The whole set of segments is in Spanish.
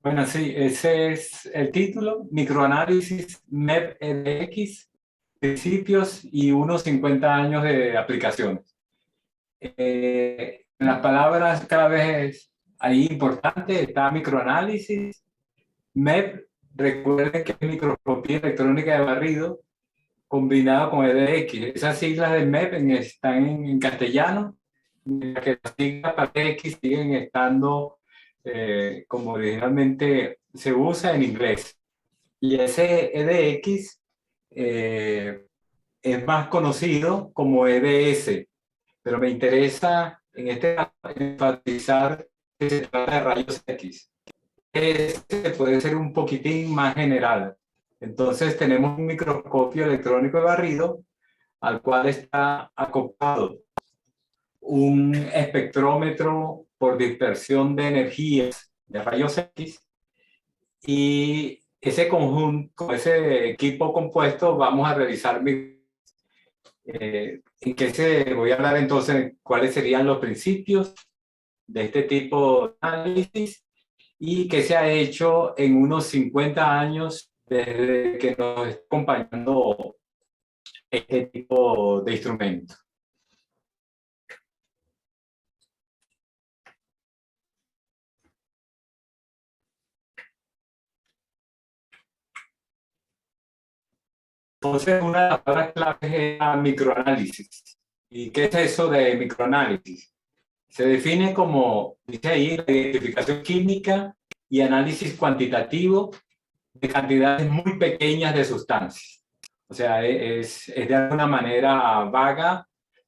Bueno, sí, ese es el título, microanálisis MEP-EDX, principios y unos 50 años de aplicaciones. En las palabras cada vez ahí importante está microanálisis, MEP, recuerden que es microscopía electrónica de barrido, combinado con EDX. Esas siglas de MEP están en castellano, mientras que las siglas para EDX siguen estando como originalmente se usa en inglés. Y ese EDX es más conocido como EDS, pero me interesa en este caso enfatizar que se trata de rayos X. Este puede ser un poquitín más general. Entonces tenemos un microscopio electrónico de barrido al cual está acoplado un espectrómetro por dispersión de energías de rayos X, y ese conjunto, ese equipo compuesto, vamos a revisar en qué se voy a hablar entonces, cuáles serían los principios de este tipo de análisis y qué se ha hecho en unos 50 años desde que nos está acompañando este tipo de instrumentos. Entonces, una de las palabras claves es la microanálisis. ¿Y qué es eso de microanálisis? Se define como, dice ahí, la identificación química y análisis cuantitativo de cantidades muy pequeñas de sustancias. O sea, es de alguna manera vaga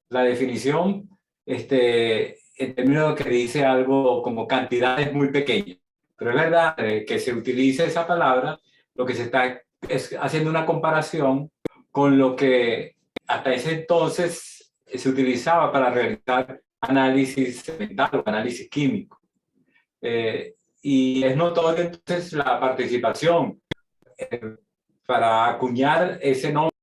la definición, en términos que dice algo como cantidades muy pequeñas. Pero es verdad que se utilice esa palabra, lo que se está es haciendo una comparación con lo que hasta ese entonces se utilizaba para realizar análisis mental o análisis químico. Y es notorio entonces la participación para acuñar ese nombre.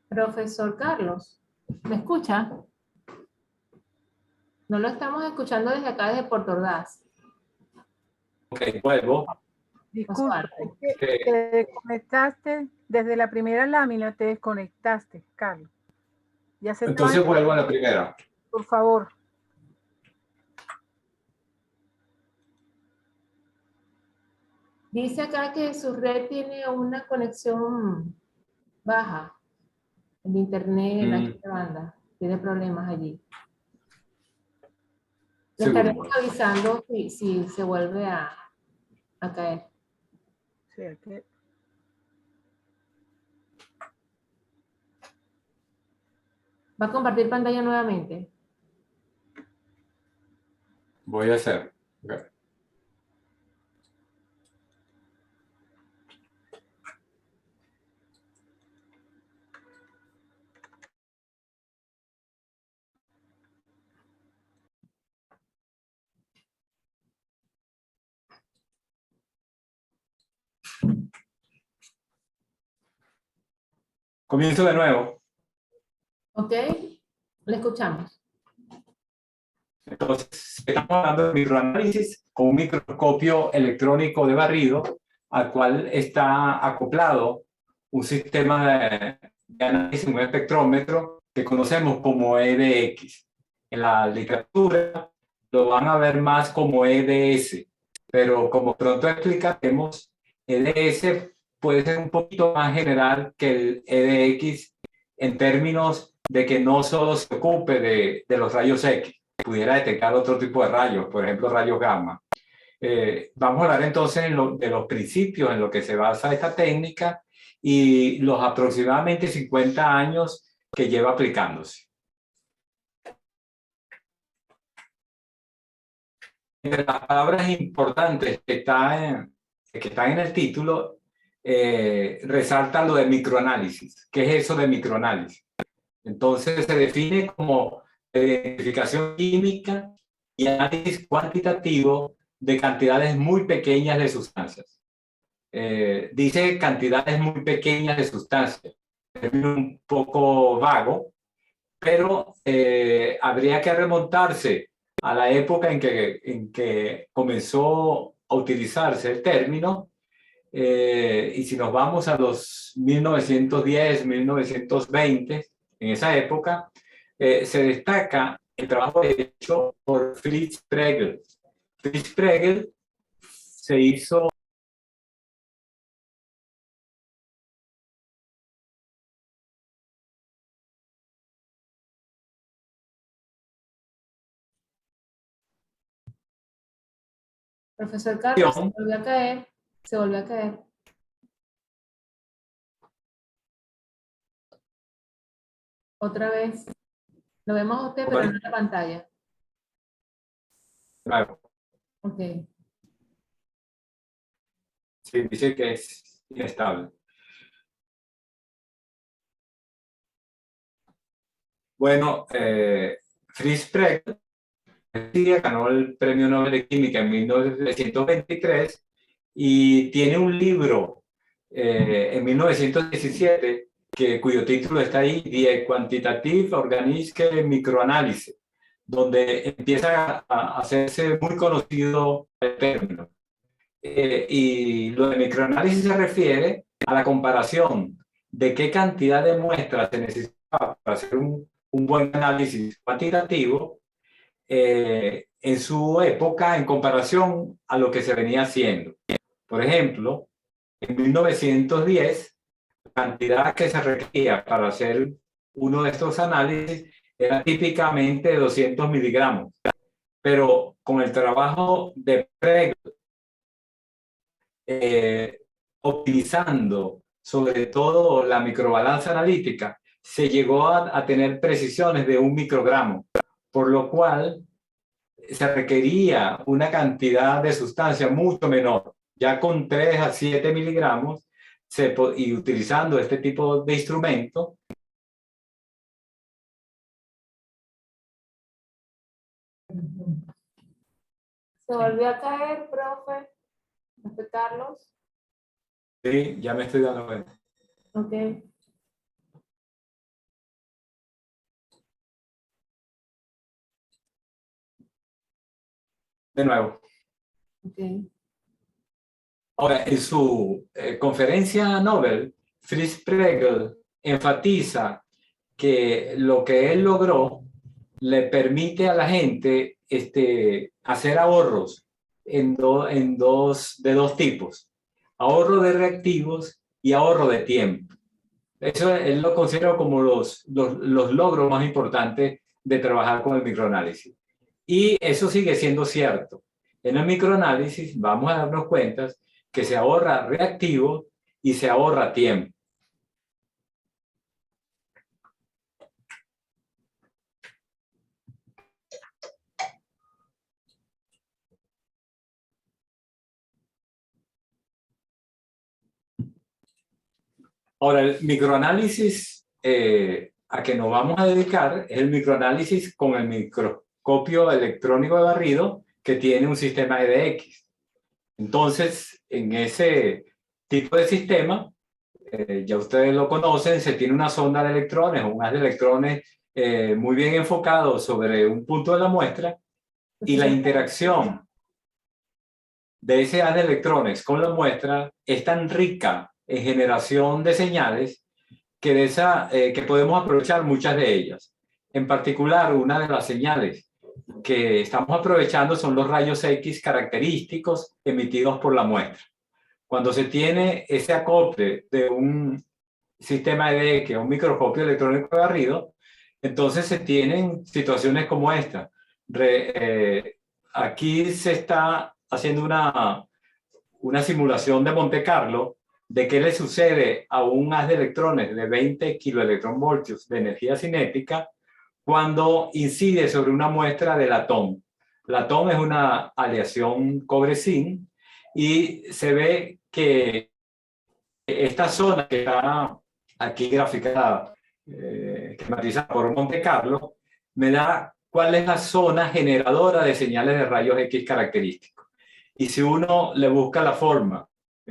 Profesor Carlos, ¿me escucha? No lo estamos escuchando desde acá, desde Puerto Ordaz. Ok, vuelvo. Disculpa, es que te desconectaste desde la primera lámina, te desconectaste, Carlos. Ya se Entonces vuelvo a la primera. Por favor. Dice acá que su red tiene una conexión baja. El internet, la ancha banda, tiene problemas allí. Le estaremos avisando si se vuelve a caer. Sí, aquí. ¿Va a compartir pantalla nuevamente? Voy a hacer. Okay. Comienzo de nuevo. Ok, le escuchamos. Entonces, estamos hablando de microanálisis con un microscopio electrónico de barrido al cual está acoplado un sistema de análisis, un espectrómetro que conocemos como EDX. En la literatura lo van a ver más como EDS, pero como pronto explicaremos, EDS puede ser un poquito más general que el EDX en términos de que no solo se ocupe de los rayos X, pudiera detectar otro tipo de rayos, por ejemplo rayos gamma. Vamos a hablar entonces de los principios en los que se basa esta técnica y los aproximadamente 50 años que lleva aplicándose. Entre las palabras importantes que están en el título, resalta lo de microanálisis. ¿Qué es eso de microanálisis? Entonces se define como identificación química y análisis cuantitativo de cantidades muy pequeñas de sustancias. Dice cantidades muy pequeñas de sustancias, un poco vago, pero habría que remontarse a la época en que comenzó a utilizarse el término, y si nos vamos a los 1910, 1920, en esa época, se destaca el trabajo hecho por Fritz Pregel. Fritz Pregel se hizo Profesor Carlos, se volvió a caer. Se volvió a caer. Otra vez. Lo vemos a usted, pero no en la pantalla. Claro. Ok. Sí, dice que es inestable. Bueno, Fritz Pregel ganó el Premio Nobel de Química en 1923 y tiene un libro en 1917 cuyo título está ahí, Die Quantitative Organische Microanalyse, donde empieza a hacerse muy conocido el término. Y lo de microanálisis se refiere a la comparación de qué cantidad de muestras se necesita para hacer un buen análisis cuantitativo en su época en comparación a lo que se venía haciendo. Por ejemplo, en 1910, la cantidad que se requería para hacer uno de estos análisis era típicamente de 200 miligramos. Pero con el trabajo de Pregel, optimizando sobre todo la microbalanza analítica, se llegó a tener precisiones de 1 microgramo, por lo cual se requería una cantidad de sustancia mucho menor. Ya con 3 a 7 miligramos y utilizando este tipo de instrumento, Se volvió a caer, profe. Profe Carlos. sí, ya me estoy dando cuenta. Ok. De nuevo. Ok. Ahora, en su conferencia Nobel, Fritz Pregel enfatiza que lo que él logró le permite a la gente hacer ahorros de dos tipos: ahorro de reactivos y ahorro de tiempo. Eso él lo considera como los logros más importantes de trabajar con el microanálisis. Y eso sigue siendo cierto. En el microanálisis vamos a darnos cuenta que se ahorra reactivo y se ahorra tiempo. Ahora, el microanálisis a que nos vamos a dedicar es el microanálisis con el microscopio electrónico de barrido, que tiene un sistema EDX. Entonces, en ese tipo de sistema, ya ustedes lo conocen, se tiene una sonda de electrones, un haz de electrones muy bien enfocado sobre un punto de la muestra, y la interacción de ese haz de electrones con la muestra es tan rica en generación de señales que podemos aprovechar muchas de ellas. En particular, una de las señales que estamos aprovechando son los rayos X característicos emitidos por la muestra. Cuando se tiene ese acople de un sistema EDX, un microscopio electrónico de barrido, entonces se tienen situaciones como esta. Aquí se está haciendo una simulación de Monte Carlo de qué le sucede a un haz de electrones de 20 kiloelectronvoltios de energía cinética cuando incide sobre una muestra de latón. Latón es una aleación cobre-zinc y se ve que esta zona que está aquí graficada, esquematizada por Monte Carlo, me da cuál es la zona generadora de señales de rayos X característicos. Y si uno le busca la forma,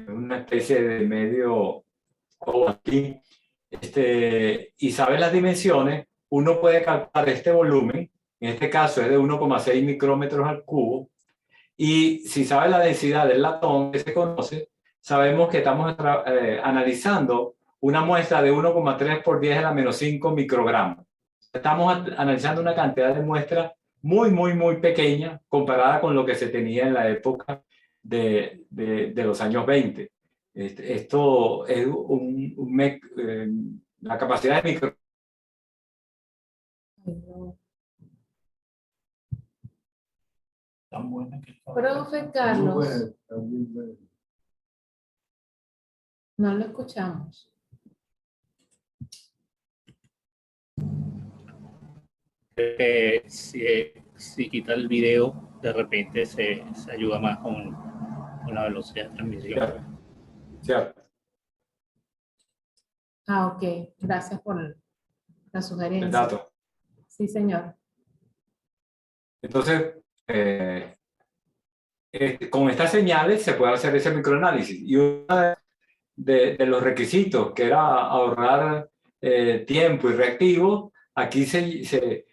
una especie de medio aquí, y sabe las dimensiones, uno puede calcular este volumen, en este caso es de 1,6 micrómetros al cubo, y si sabe la densidad del latón que se conoce, sabemos que estamos analizando una muestra de 1,3 por 10 a la menos 5 microgramos. Estamos analizando una cantidad de muestras muy pequeña comparada con lo que se tenía en la época de los años 20. Esto es la capacidad de micro. Tan buena que está. Profe Carlos, no lo escuchamos. Si quita el video, de repente se ayuda más con la velocidad de transmisión. Cierto. Ah, ok. Gracias por la sugerencia. El dato. Sí, señor. Entonces, con estas señales se puede hacer ese microanálisis. Y uno de los requisitos, que era ahorrar tiempo y reactivos, aquí se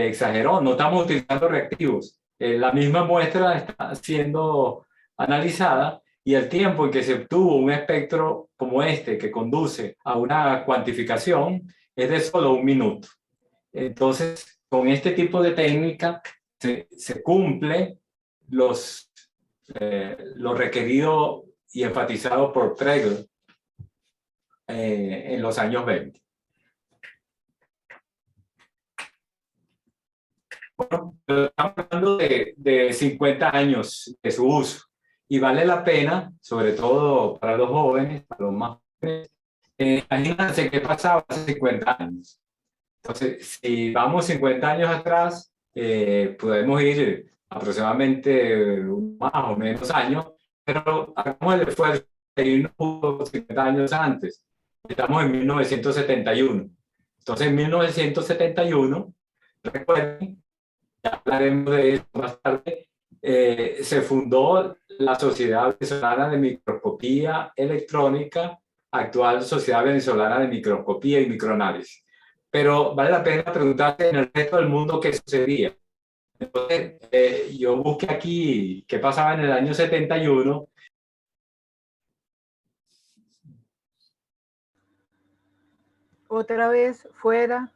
exageró. No estamos utilizando reactivos. La misma muestra está siendo analizada y el tiempo en que se obtuvo un espectro como este, que conduce a una cuantificación, es de solo 1 minuto. Entonces, con este tipo de técnica se cumple lo requerido y enfatizado por Tregel en los años 20. Bueno, estamos hablando de 50 años de su uso y vale la pena, sobre todo para los jóvenes, para los más jóvenes, imagínense qué pasaba hace 50 años. Entonces, si vamos 50 años atrás, podemos ir aproximadamente más o menos años, pero hagamos el esfuerzo de irnos 50 años antes. Estamos en 1971. Entonces, en 1971, recuerden, ya hablaremos de eso más tarde, se fundó la Sociedad Venezolana de Microscopía Electrónica, actual Sociedad Venezolana de Microscopía y Microanálisis. Pero vale la pena preguntarse en el resto del mundo qué sucedía. Entonces, yo busqué aquí qué pasaba en el año 71. Otra vez fuera.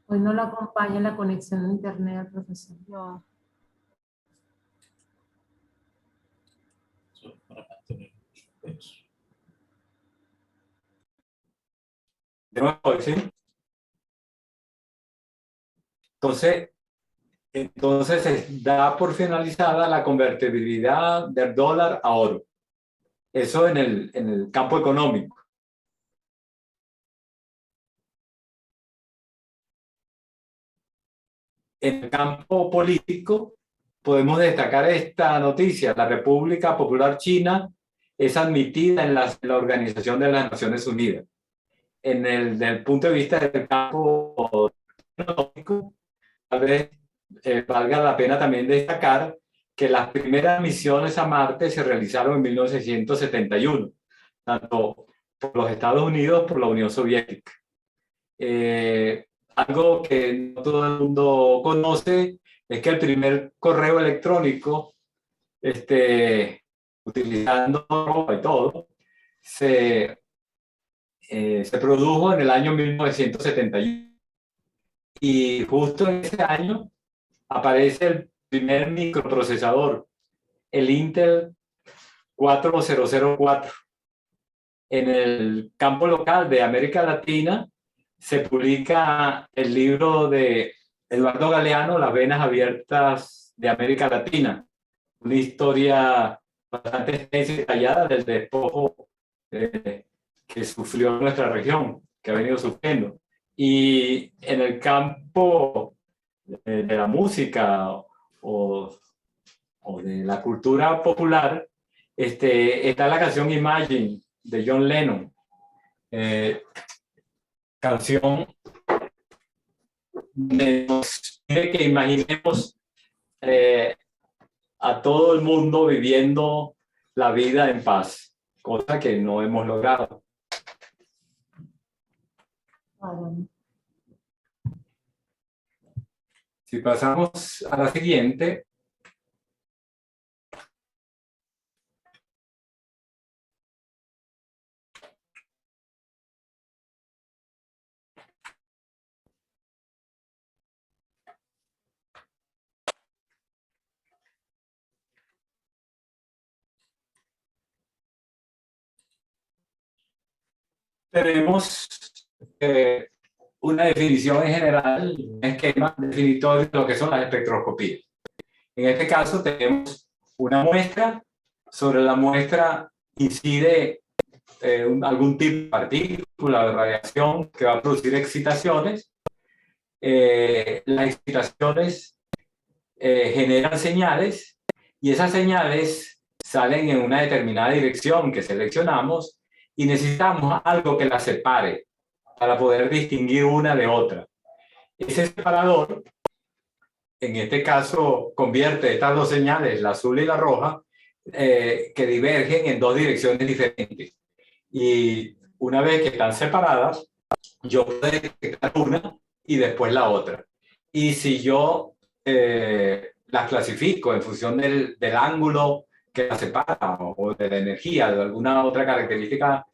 Hoy no lo acompaña la conexión a internet al profesor. No. De nuevo, ¿sí? Entonces se da por finalizada la convertibilidad del dólar a oro. Eso en el campo económico. En el campo político podemos destacar esta noticia. La República Popular China es admitida en la Organización de las Naciones Unidas. Desde el punto de vista del campo económico, tal vez valga la pena también destacar que las primeras misiones a Marte se realizaron en 1971, tanto por los Estados Unidos como por la Unión Soviética. Algo que no todo el mundo conoce es que el primer correo electrónico, utilizando arroba y todo, se produjo en el año 1971. Y justo en ese año aparece el primer microprocesador, el Intel 4004. En el campo local de América Latina se publica el libro de Eduardo Galeano, Las venas abiertas de América Latina, una historia bastante extensa y detallada del despojo que sufrió nuestra región, que ha venido sufriendo. Y en el campo de la música o de la cultura popular, está la canción Imagine de John Lennon. Canción que nos pide que imaginemos a todo el mundo viviendo la vida en paz, cosa que no hemos logrado. Si pasamos a la siguiente. Tenemos una definición en general, un esquema definitorio de lo que son las espectroscopías. En este caso tenemos una muestra, sobre la muestra incide algún tipo de partícula de radiación que va a producir excitaciones. Las excitaciones generan señales y esas señales salen en una determinada dirección que seleccionamos y necesitamos algo que las separe para poder distinguir una de otra. Ese separador, en este caso, convierte estas dos señales, la azul y la roja, que divergen en dos direcciones diferentes. Y una vez que están separadas, yo puedo detectar una y después la otra. Y si yo las clasifico en función del ángulo que las separa o de la energía, de alguna otra característica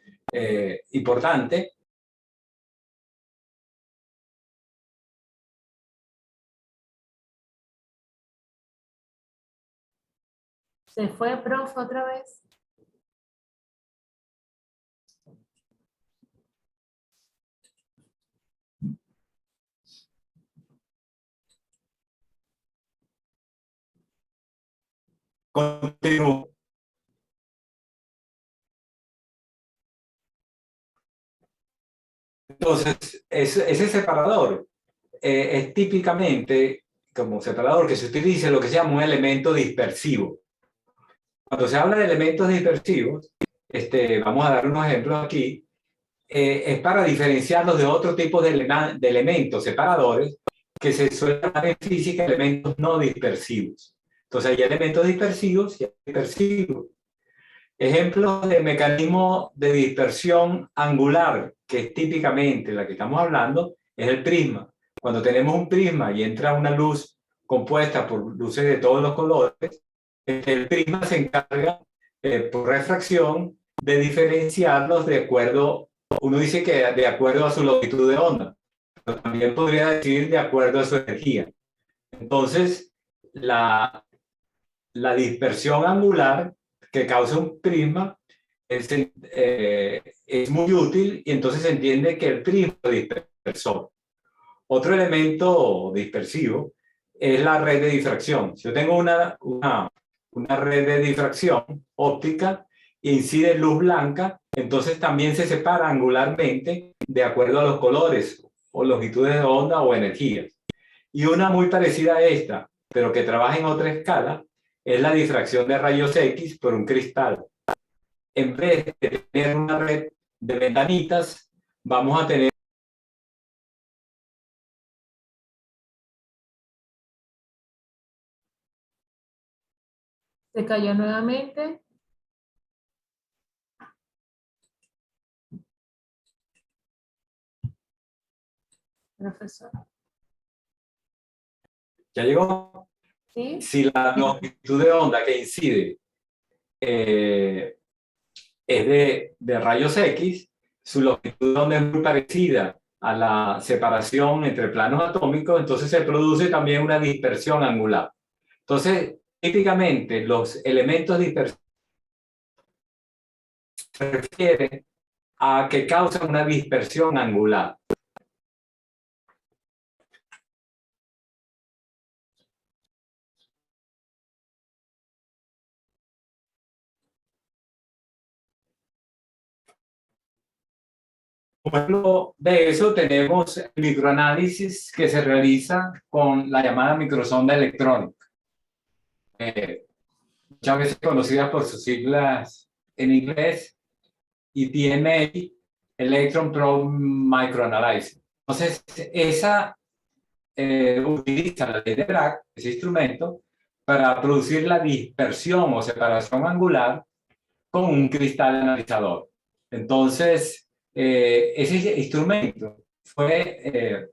importante, ¿Se fue, profe, otra vez? continúo. Entonces, ese separador es típicamente como separador que se utiliza en lo que se llama un elemento dispersivo. Cuando se habla de elementos dispersivos, vamos a dar unos ejemplos aquí, es para diferenciarlos de otro tipo de elementos separadores que se suelen llamar en física elementos no dispersivos. Entonces hay elementos dispersivos y dispersivos. Ejemplos de mecanismo de dispersión angular, que es típicamente la que estamos hablando, es el prisma. Cuando tenemos un prisma y entra una luz compuesta por luces de todos los colores, el prisma se encarga por refracción de diferenciarlos de acuerdo, uno dice que de acuerdo a su longitud de onda, pero también podría decir de acuerdo a su energía. Entonces, la dispersión angular que causa un prisma es muy útil y entonces se entiende que el prisma es dispersor. Otro elemento dispersivo es la red de difracción. Si yo tengo una red de difracción óptica e incide luz blanca, entonces también se separa angularmente de acuerdo a los colores o longitudes de onda o energías. Y una muy parecida a esta, pero que trabaja en otra escala, es la difracción de rayos X por un cristal. En vez de tener una red de ventanitas, vamos a tener ¿Se cayó nuevamente? Profesor. ¿Ya llegó? ¿Sí? Si la longitud de onda que incide es de rayos X, su longitud de onda es muy parecida a la separación entre planos atómicos, entonces se produce también una dispersión angular. Entonces, típicamente los elementos dispersivos se refieren a que causan una dispersión angular. Como ejemplo de eso tenemos el microanálisis que se realiza con la llamada microsonda electrónica, muchas veces conocida por sus siglas en inglés, EPMA, Electron Probe Microanalysis. Entonces, esa utiliza la ley de Bragg, ese instrumento, para producir la dispersión o separación angular con un cristal analizador. Entonces, ese instrumento fue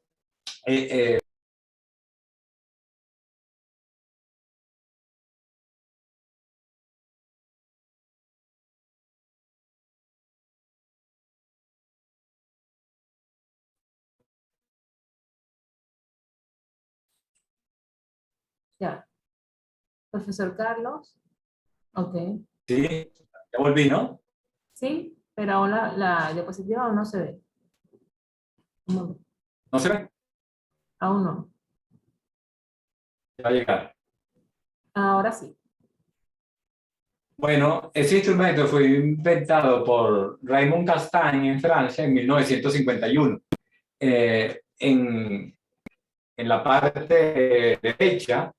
Ya. Profesor Carlos. Ok. sí, ya volví, ¿no? Sí, pero aún la diapositiva aún no se ve. No, ¿No se ve? aún no. Ya va a llegar. Ahora sí. Bueno, ese instrumento fue inventado por Raymond Castagne en Francia en 1951. En la parte derecha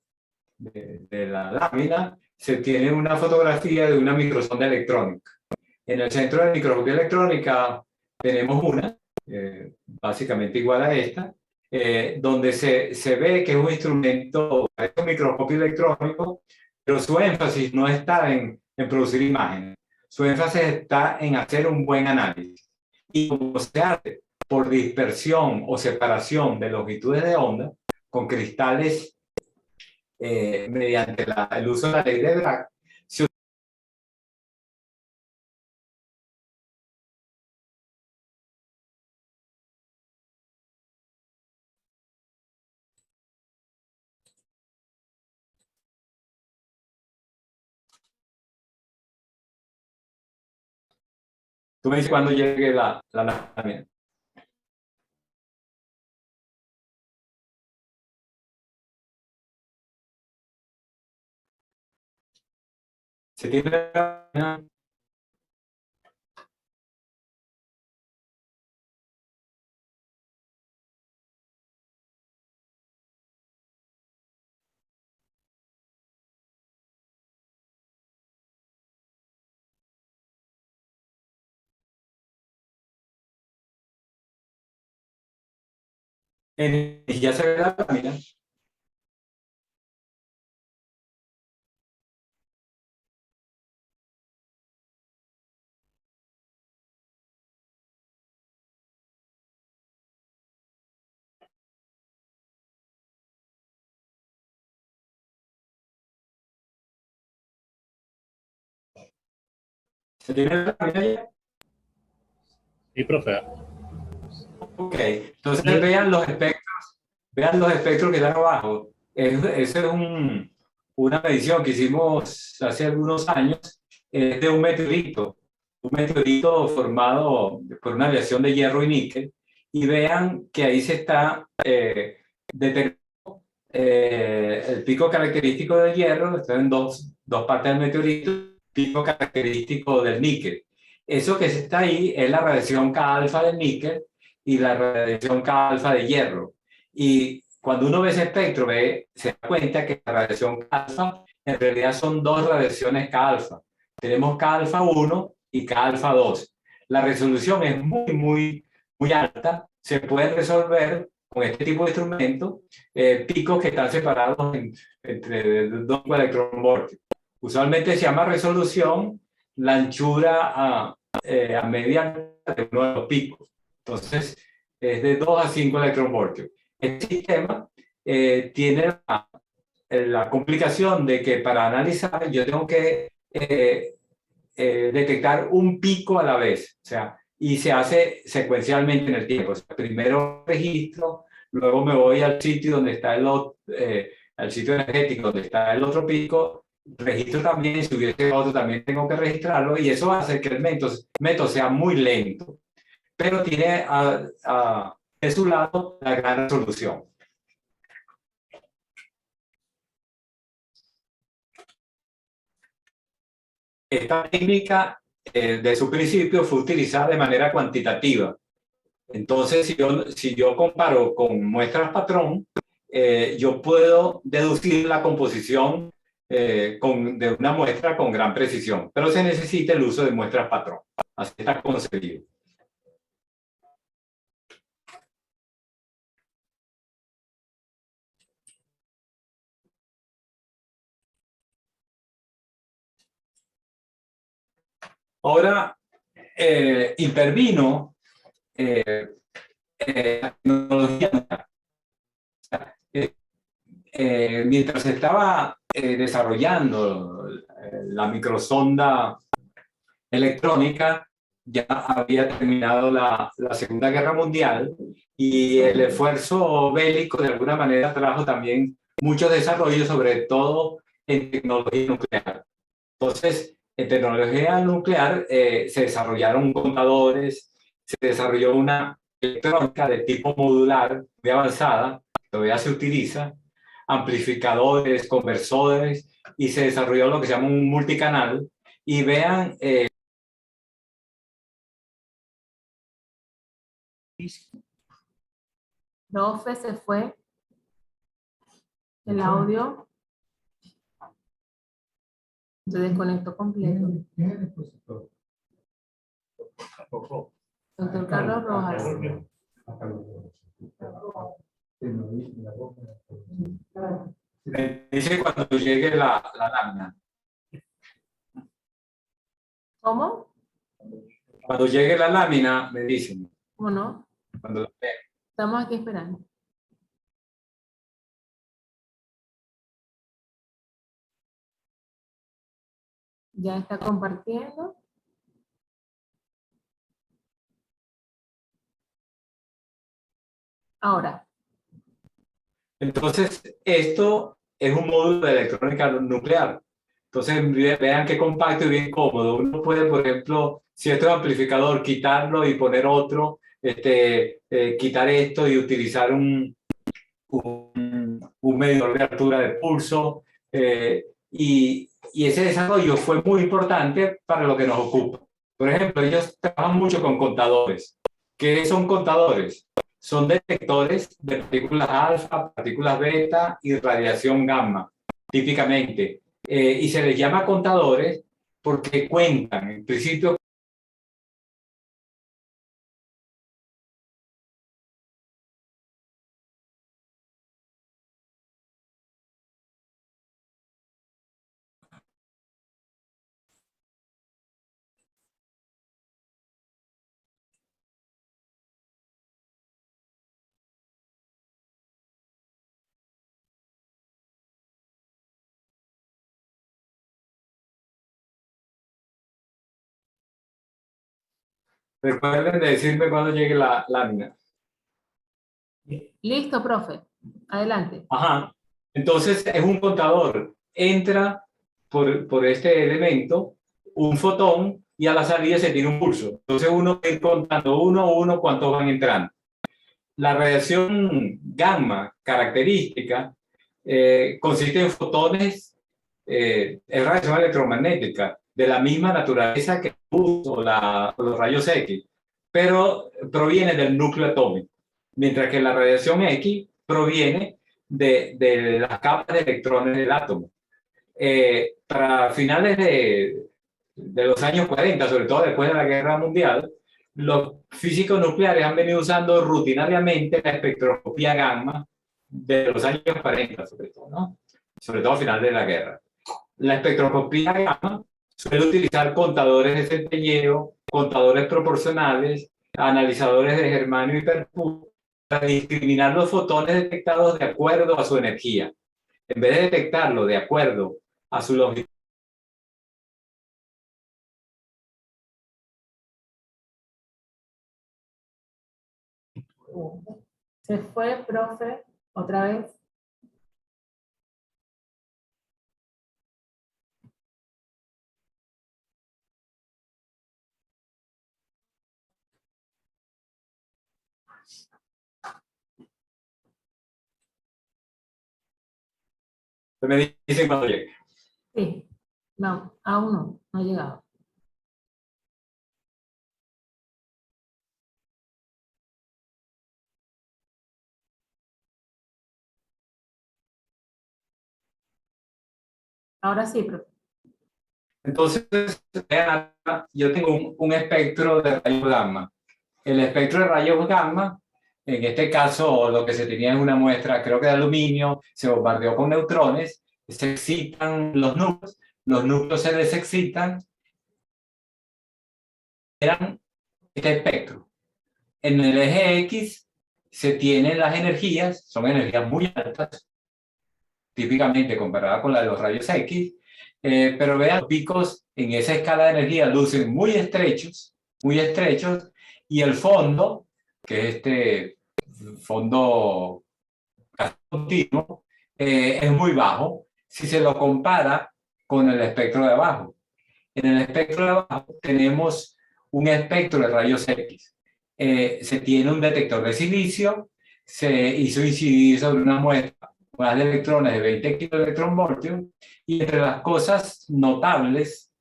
de la lámina se tiene una fotografía de una microsonda electrónica. En el centro de la microscopía electrónica tenemos una, básicamente igual a esta, donde se ve que es un instrumento, es un microscopio electrónico, pero su énfasis no está en producir imágenes, su énfasis está en hacer un buen análisis. Y como se hace por dispersión o separación de longitudes de onda con cristales mediante el uso de la ley de Bragg, tú me dices cuando llegue la lámina. Se tiene y ya se ve la lámina. ¿Se tiene la lámina ya? Sí, profe. Ok, entonces vean los espectros que están abajo. Esa es una medición que hicimos hace algunos años, de un meteorito formado por una aleación de hierro y níquel, y vean que ahí se está detectando el pico característico del hierro, está en dos partes del meteorito, pico característico del níquel. Eso que está ahí es la radiación K alfa del níquel y la radiación K alfa de hierro. Y cuando uno ve ese espectro, se da cuenta que la radiación K alfa en realidad son dos radiaciones K alfa. Tenemos K alfa 1 y K alfa 2. La resolución es muy alta. Se puede resolver con este tipo de instrumento picos que están separados entre dos electronvoltios. Usualmente se llama resolución la anchura a media de uno de los picos. Entonces, es de 2 a 5 electronvoltios. Este sistema tiene la complicación de que para analizar yo tengo que detectar un pico a la vez, o sea, y se hace secuencialmente en el tiempo. O sea, primero registro, luego me voy al sitio donde está al sitio energético donde está el otro pico, registro también, si hubiese otro también tengo que registrarlo, y eso hace que el método sea muy lento, pero tiene de su lado la gran resolución. Esta técnica, de su principio, fue utilizada de manera cuantitativa Entonces, si yo comparo con muestras patrón, yo puedo deducir la composición de una muestra con gran precisión, pero se necesita el uso de muestras patrón. Así está concebido. Ahora, intervino la tecnología. Mientras estaba desarrollando la microsonda electrónica, ya había terminado la Segunda Guerra Mundial y el esfuerzo bélico de alguna manera trajo también mucho desarrollo, sobre todo en tecnología nuclear. Entonces, en tecnología nuclear se desarrollaron contadores, se desarrolló una electrónica de tipo modular muy avanzada, todavía se utiliza, amplificadores, conversores, y se desarrolló lo que se llama un multicanal. Y vean Profe, se fue el audio. Se desconectó completo. Doctor Carlos Rojas. me dice cuando llegue la lámina. ¿Cómo? Cuando llegue la lámina, me dicen. ¿Cómo no? Cuando la vean. Estamos aquí esperando. Ya está compartiendo. Ahora. Entonces, esto es un módulo de electrónica nuclear. Entonces, vean qué compacto y bien cómodo. Uno puede, por ejemplo, si esto es amplificador, quitarlo y poner otro, quitar esto y utilizar un medidor de altura de pulso. Y ese desarrollo fue muy importante para lo que nos ocupa. Por ejemplo, ellos trabajan mucho con contadores. ¿Qué son contadores? Son detectores de partículas alfa, partículas beta y radiación gamma, típicamente. Y se les llama contadores porque cuentan, en principio, recuerden de decirme cuando llegue la lámina. Listo, profe. Adelante. Ajá. Entonces es un contador. Entra por este elemento un fotón y a la salida se tiene un pulso. Entonces uno va a ir contando uno a uno cuántos van entrando. La radiación gamma característica consiste en fotones, es radiación electromagnética de la misma naturaleza que la luz o los rayos X, pero proviene del núcleo atómico, mientras que la radiación X proviene de las capas de electrones del átomo. Para finales de los años 40, sobre todo después de la Guerra Mundial, los físicos nucleares han venido usando rutinariamente la espectroscopía gamma de los años 40, sobre todo, ¿no? Sobre todo a final de la guerra. La espectroscopía gamma suele utilizar contadores de centelleo, contadores proporcionales, analizadores de germanio y perfuro para discriminar los fotones detectados de acuerdo a su energía. En vez de detectarlo de acuerdo a su longitud. Se fue, profe, otra vez. Me dicen cuando llegue. Sí. No, aún no ha llegado. Ahora sí, profe. Entonces, vean, yo tengo un espectro de rayos gamma. El espectro de rayos gamma, en este caso, lo que se tenía en una muestra, creo que de aluminio, se bombardeó con neutrones, se excitan los núcleos se desexcitan, eran este espectro. En el eje X se tienen las energías, son energías muy altas, típicamente comparada con la de los rayos X, pero vean, los picos en esa escala de energía lucen muy estrechos, y el fondo, que es este fondo continuo, es muy bajo si se lo compara con el espectro de abajo. En el espectro de abajo tenemos un espectro de rayos X. Se tiene un detector de silicio, se hizo incidir sobre una muestra más de electrones de 20 kiloelectronvoltios, y entre las cosas notables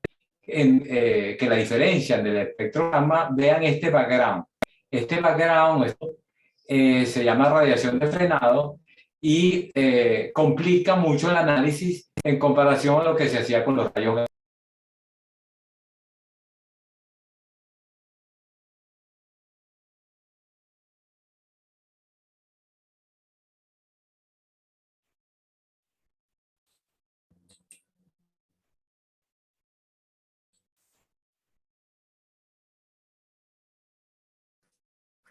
que la diferencian del espectro gamma, vean este background. Este background se llama radiación de frenado y complica mucho el análisis en comparación a lo que se hacía con los rayos gamma.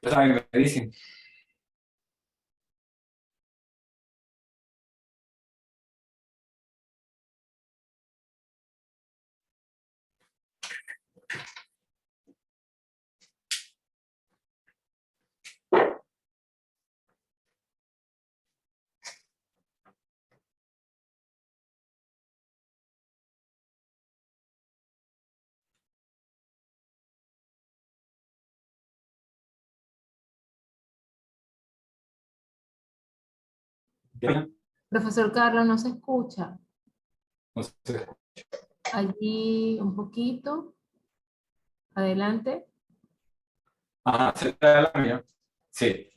¿Saben lo que dicen? ¿Bien? Profesor Carlos, no se escucha. No sé. Allí un poquito. Adelante. Ajá, cerca de la mía. Sí.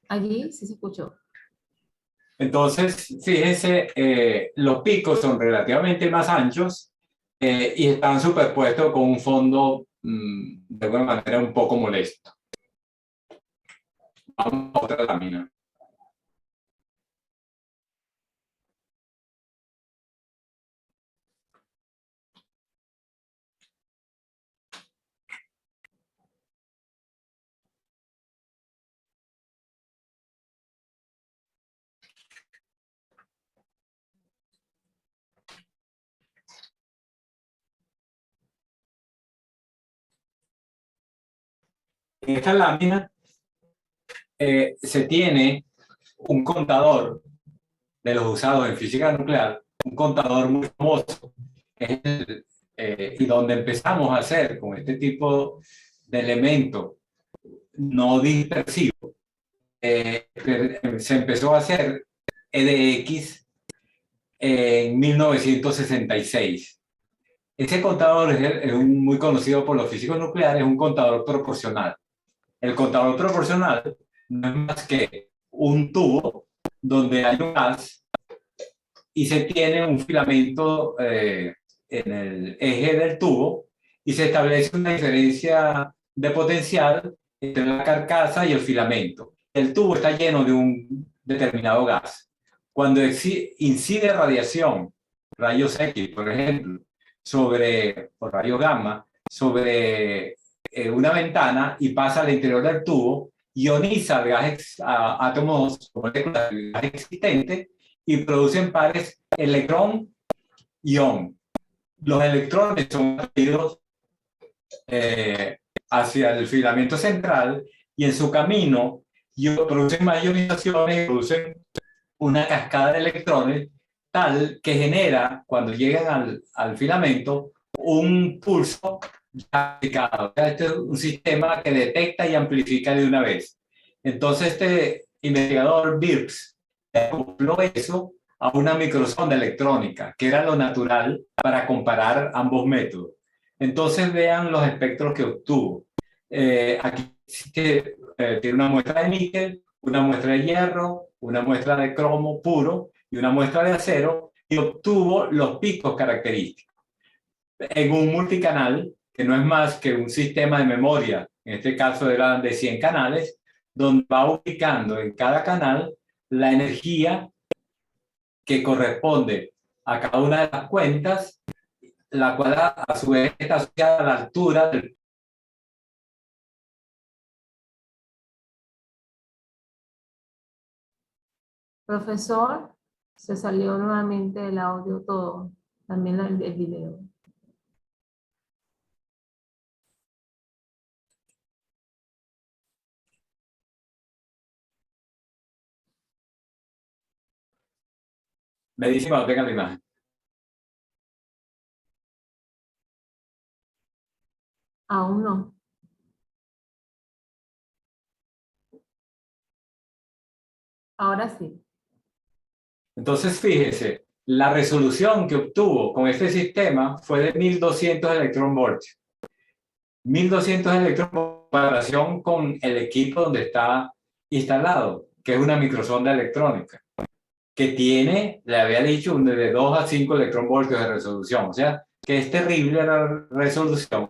Allí sí se escuchó. Entonces, fíjense, los picos son relativamente más anchos y están superpuestos con un fondo de alguna manera un poco molesto. Vamos a otra lámina. En esta lámina se tiene un contador de los usados en física nuclear, un contador muy famoso, y donde empezamos a hacer con este tipo de elementos no dispersivos, se empezó a hacer EDX en 1966. Ese contador es muy conocido por los físicos nucleares, es un contador proporcional. El contador proporcional no es más que un tubo donde hay un gas y se tiene un filamento en el eje del tubo y se establece una diferencia de potencial entre la carcasa y el filamento. El tubo está lleno de un determinado gas. Cuando incide radiación, rayos X, por ejemplo, o rayos gamma, sobre una ventana y pasa al interior del tubo, ioniza el gas, átomos, moléculas de gas existente, y producen pares electrón-ion. Los electrones son atraídos hacia el filamento central y en su camino producen más ionizaciones, producen una cascada de electrones tal que genera, cuando llegan al filamento, un pulso amplificado. Este es un sistema que detecta y amplifica de una vez. Entonces este investigador Birks acopló eso a una microsonda electrónica, que era lo natural para comparar ambos métodos. Entonces vean los espectros que obtuvo. Aquí tiene una muestra de níquel, una muestra de hierro, una muestra de cromo puro y una muestra de acero, y obtuvo los picos característicos. En un multicanal, que no es más que un sistema de memoria, en este caso eran de 100 canales, donde va ubicando en cada canal la energía que corresponde a cada una de las cuentas, la cual a su vez está asociada a la altura del... Profesor, se salió nuevamente el audio todo, también el video. Me dice cuando tenga la imagen. Aún no. Ahora sí. Entonces, fíjese, la resolución que obtuvo con este sistema fue de 1200 electronvoltios. 1200 electronvoltios en comparación con el equipo donde está instalado, que es una microsonda electrónica, que tiene, le había dicho, de 2 a 5 electronvoltios de resolución. O sea, que es terrible la resolución,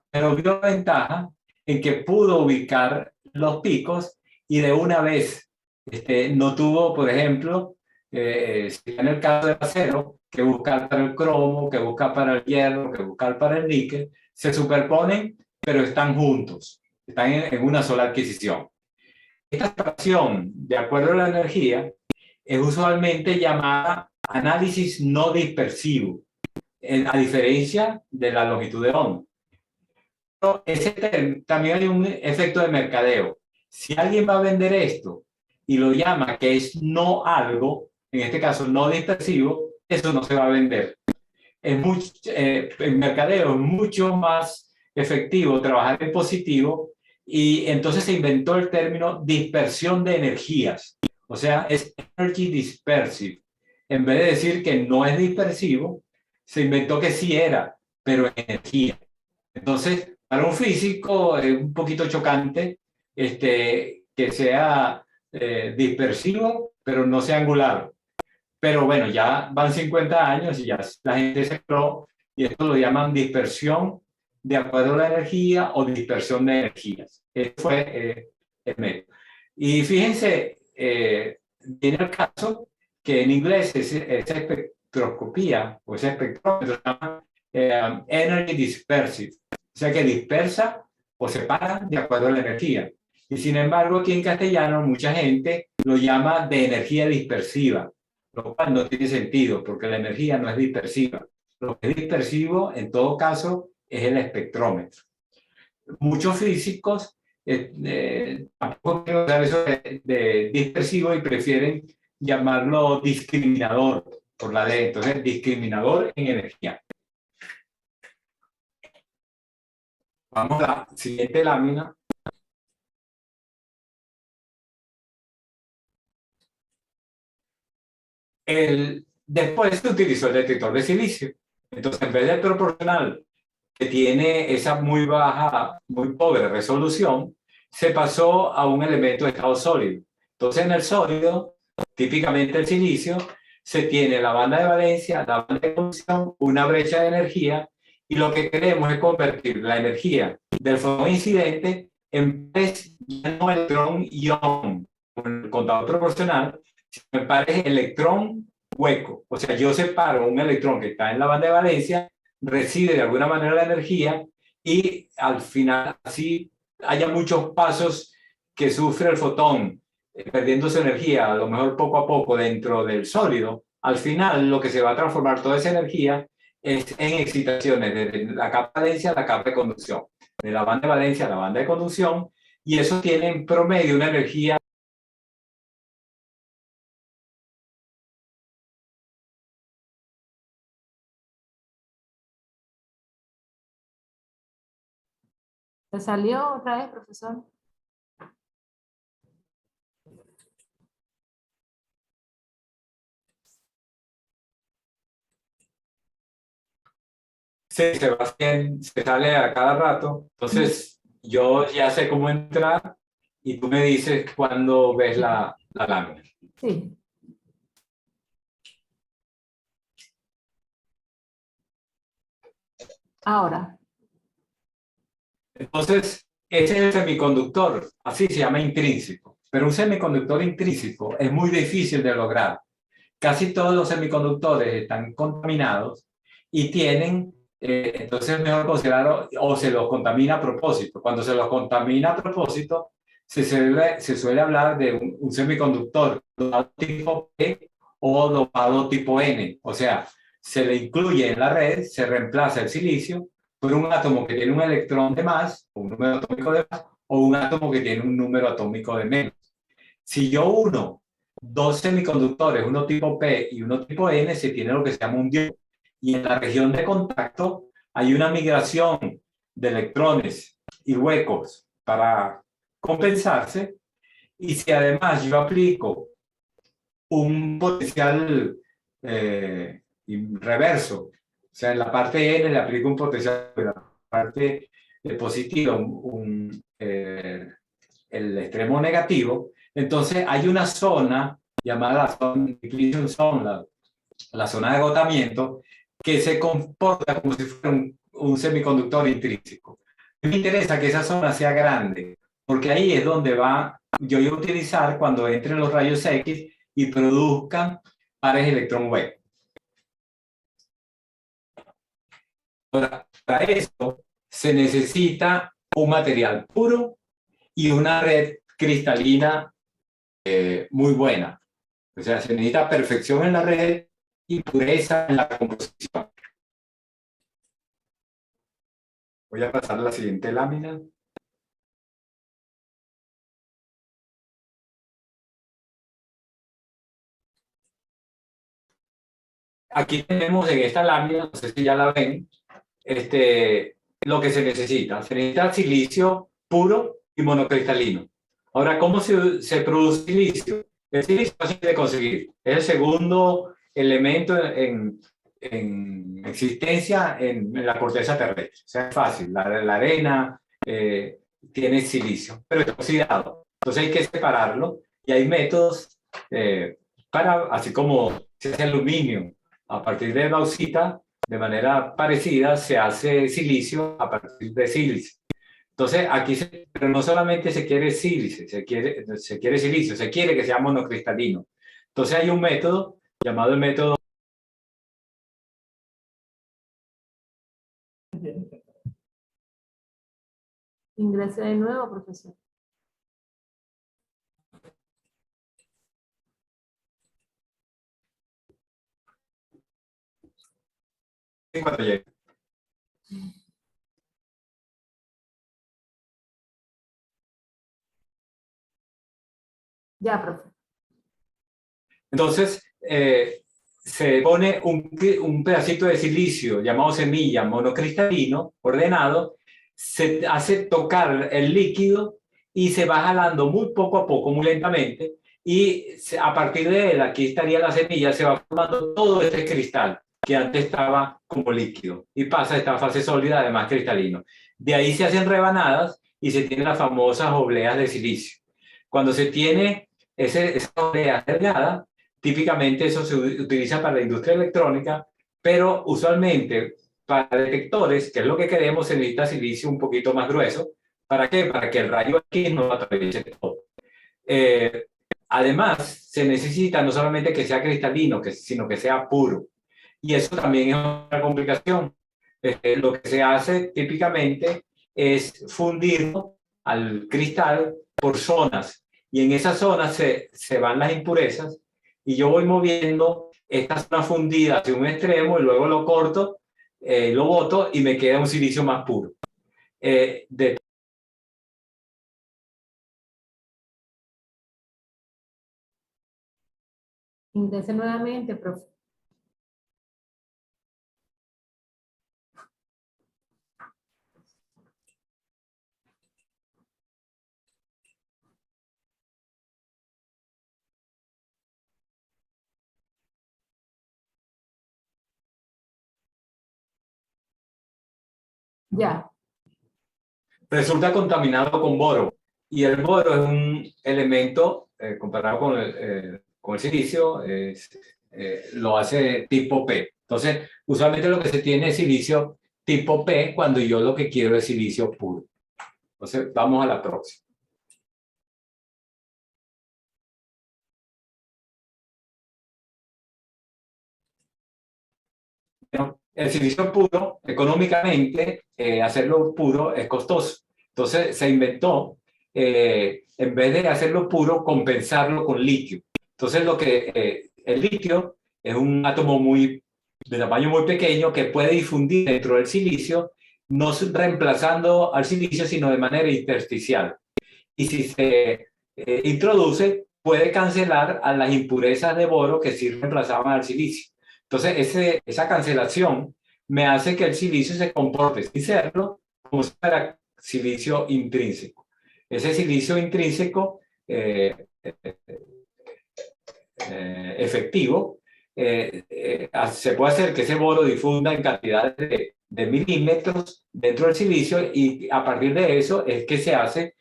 pero vio la ventaja en que pudo ubicar los picos y de una vez no tuvo, por ejemplo, si en el caso del acero, que buscar para el cromo, que buscar para el hierro, que buscar para el níquel, se superponen, pero están juntos, están en una sola adquisición. Esta separación, de acuerdo a la energía, es usualmente llamada análisis no dispersivo, a diferencia de la longitud de onda. Pero también hay un efecto de mercadeo. Si alguien va a vender esto y lo llama que es no algo, en este caso no dispersivo, eso no se va a vender. El mercadeo es mucho más efectivo trabajar en positivo, y entonces se inventó el término dispersión de energías. O sea, es energy dispersive. En vez de decir que no es dispersivo, se inventó que sí era, pero energía. Entonces, para un físico es un poquito chocante que sea dispersivo, pero no sea angular. Pero bueno, ya van 50 años y ya la gente se creó, y esto lo llaman dispersión de acuerdo a la energía o dispersión de energías. Ese fue el medio. Y fíjense, viene el caso que en inglés esa espectroscopía o ese espectrómetro se llama energy dispersive. O sea que dispersa o separa de acuerdo a la energía. Y sin embargo, aquí en castellano mucha gente lo llama de energía dispersiva, lo cual no tiene sentido porque la energía no es dispersiva. Lo que es dispersivo, en todo caso, es el espectrómetro. Muchos físicos tampoco quieren usar eso de dispersivo y prefieren llamarlo discriminador por la D. Entonces, discriminador en energía. Vamos a la siguiente lámina. Después se utilizó el detector de silicio. Entonces, en vez del proporcional, que tiene esa muy baja, muy pobre resolución, se pasó a un elemento de estado sólido. Entonces, en el sólido, típicamente el silicio, se tiene la banda de valencia, la banda de conducción, una brecha de energía, y lo que queremos es convertir la energía del fotón incidente en pares no electrón-ion, con el contador proporcional, sino en pares electrón-hueco. O sea, yo separo un electrón que está en la banda de valencia, recibe de alguna manera la energía, y al final así haya muchos pasos que sufre el fotón, perdiendo su energía a lo mejor poco a poco dentro del sólido. Al final lo que se va a transformar toda esa energía es en excitaciones desde la capa de valencia a la capa de conducción, de la banda de valencia a la banda de conducción, y eso tiene en promedio una energía. ¿Se salió otra vez, profesor? Sebastián se sale a cada rato, entonces yo ya sé cómo entrar y tú me dices cuando ves la lámina. Sí. Ahora, Entonces, ese es el semiconductor, así se llama intrínseco. Pero un semiconductor intrínseco es muy difícil de lograr. Casi todos los semiconductores están contaminados y tienen, entonces es mejor considerarlo, o se los contamina a propósito. Cuando se los contamina a propósito, se suele hablar de un semiconductor dopado tipo P o dopado tipo N. O sea, se le incluye en la red, se reemplaza el silicio por un átomo que tiene un electrón de más, o un número atómico de más, o un átomo que tiene un número atómico de menos. Si yo uno dos semiconductores, uno tipo P y uno tipo N, se tiene lo que se llama un diodo. Y en la región de contacto hay una migración de electrones y huecos para compensarse. Y si además yo aplico un potencial reverso, o sea, en la parte N le aplico un potencial, en la parte positiva, el extremo negativo, entonces hay una zona llamada la zona depletion zone, la zona de agotamiento, que se comporta como si fuera un semiconductor intrínseco. Me interesa que esa zona sea grande, porque ahí es donde yo voy a utilizar cuando entren los rayos X y produzcan pares electrón-hueco. Para eso se necesita un material puro y una red cristalina muy buena. O sea, se necesita perfección en la red y pureza en la composición. Voy a pasar a la siguiente lámina. Aquí tenemos en esta lámina, no sé si ya la ven, lo que se necesita. Se necesita silicio puro y monocristalino. Ahora, ¿cómo se produce silicio? El silicio es fácil de conseguir. Es el segundo elemento en existencia en la corteza terrestre. O sea, es fácil. La arena tiene silicio, pero es oxidado. Entonces hay que separarlo y hay métodos así como se hace aluminio a partir de bauxita, de manera parecida se hace silicio a partir de sílice. Entonces, aquí, pero no solamente se quiere sílice, se quiere silicio, se quiere que sea monocristalino. Entonces, hay un método llamado el método. ingrese de nuevo, profesor. Cuando llegue. Ya, profe. Entonces, se pone un pedacito de silicio llamado semilla monocristalino, ordenado, se hace tocar el líquido y se va jalando muy poco a poco, muy lentamente, y a partir de él, aquí estaría la semilla, se va formando todo este cristal que antes estaba como líquido y pasa a esta fase sólida, además cristalino. De ahí se hacen rebanadas y se tienen las famosas obleas de silicio. Cuando se tiene esa oblea delgada, típicamente eso se utiliza para la industria electrónica, pero usualmente para detectores, que es lo que queremos, se necesita silicio un poquito más grueso. ¿Para qué? Para que el rayo X no atraviese todo. Además, se necesita no solamente que sea cristalino, sino que sea puro. Y eso también es una complicación. Lo que se hace típicamente es fundirlo al cristal por zonas. Y en esas zonas se van las impurezas y yo voy moviendo esta zona fundida hacia un extremo y luego lo corto, lo boto y me queda un silicio más puro. Ingrese nuevamente, profe. Ya. Resulta contaminado con boro. Y el boro es un elemento, comparado con el silicio, lo hace tipo P. Entonces, usualmente lo que se tiene es silicio tipo P cuando yo lo que quiero es silicio puro. Entonces, vamos a la próxima. El silicio puro, económicamente, hacerlo puro es costoso. Entonces se inventó, en vez de hacerlo puro, compensarlo con litio. Entonces el litio es un átomo de tamaño muy pequeño que puede difundir dentro del silicio, no reemplazando al silicio, sino de manera intersticial. Y si se introduce, puede cancelar a las impurezas de boro que sí reemplazaban al silicio. Entonces, esa cancelación me hace que el silicio se comporte, sin serlo, como si fuera silicio intrínseco. Ese silicio intrínseco efectivo se puede hacer que ese boro difunda en cantidades de milímetros dentro del silicio, y a partir de eso es que se hace.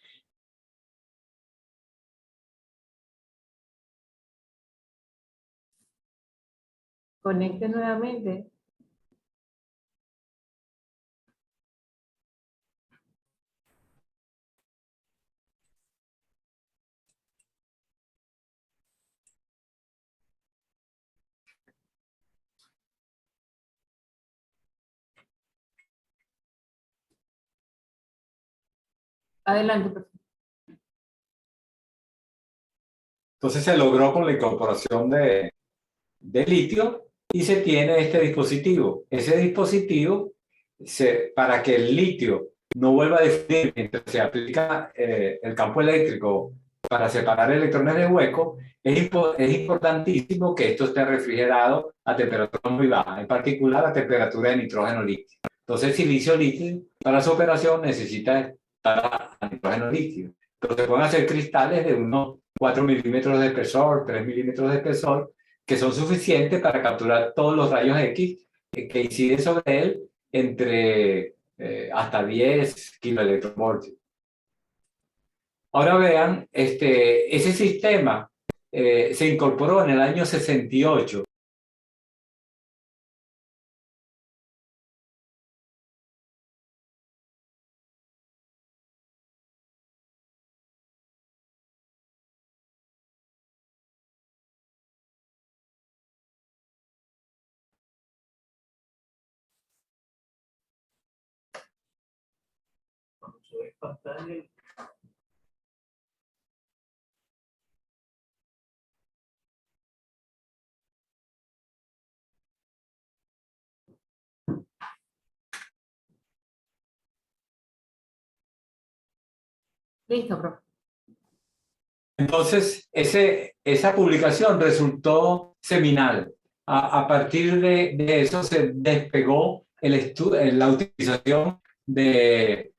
Conecte nuevamente. Adelante, por favor. Entonces se logró con la incorporación de litio y se tiene este dispositivo. Ese dispositivo, para que el litio no vuelva a difundir mientras se aplica el campo eléctrico para separar electrones de hueco, es importantísimo que esto esté refrigerado a temperatura muy baja, en particular a temperatura de nitrógeno líquido. Entonces, el silicio líquido para su operación necesita estar a nitrógeno líquido. Pero se pueden hacer cristales de unos 4 milímetros de espesor, 3 milímetros de espesor, que son suficientes para capturar todos los rayos X que inciden sobre él entre hasta 10 kiloelectronvoltios. Ahora vean, ese sistema se incorporó en el año 68. Listo, profe. Entonces, esa publicación resultó seminal. A partir de eso se despegó la utilización del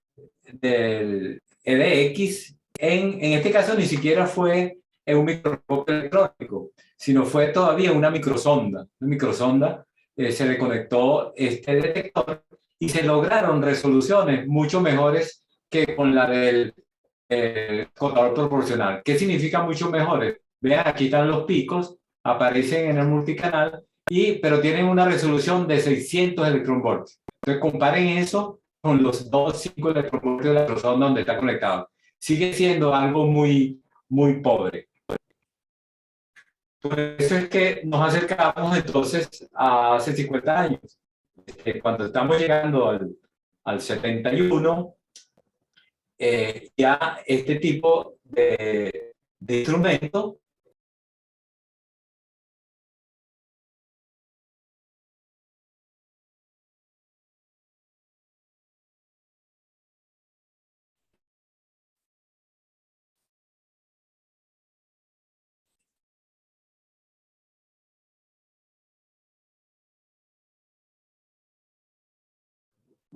EDX. En este caso ni siquiera fue en un microscopio electrónico, sino fue todavía una microsonda. Una microsonda, se le conectó este detector y se lograron resoluciones mucho mejores que con la del contador proporcional. ¿Qué significa mucho mejores? Vean, aquí están los picos, aparecen en el multicanal, pero tienen una resolución de 600 electronvoltios. Entonces comparen eso con los 2,5 electronvoltios de la sonda donde está conectado. Sigue siendo algo muy, muy pobre. Por eso es que nos acercamos entonces a hace 50 años. Cuando estamos llegando al 71, ya este tipo de instrumento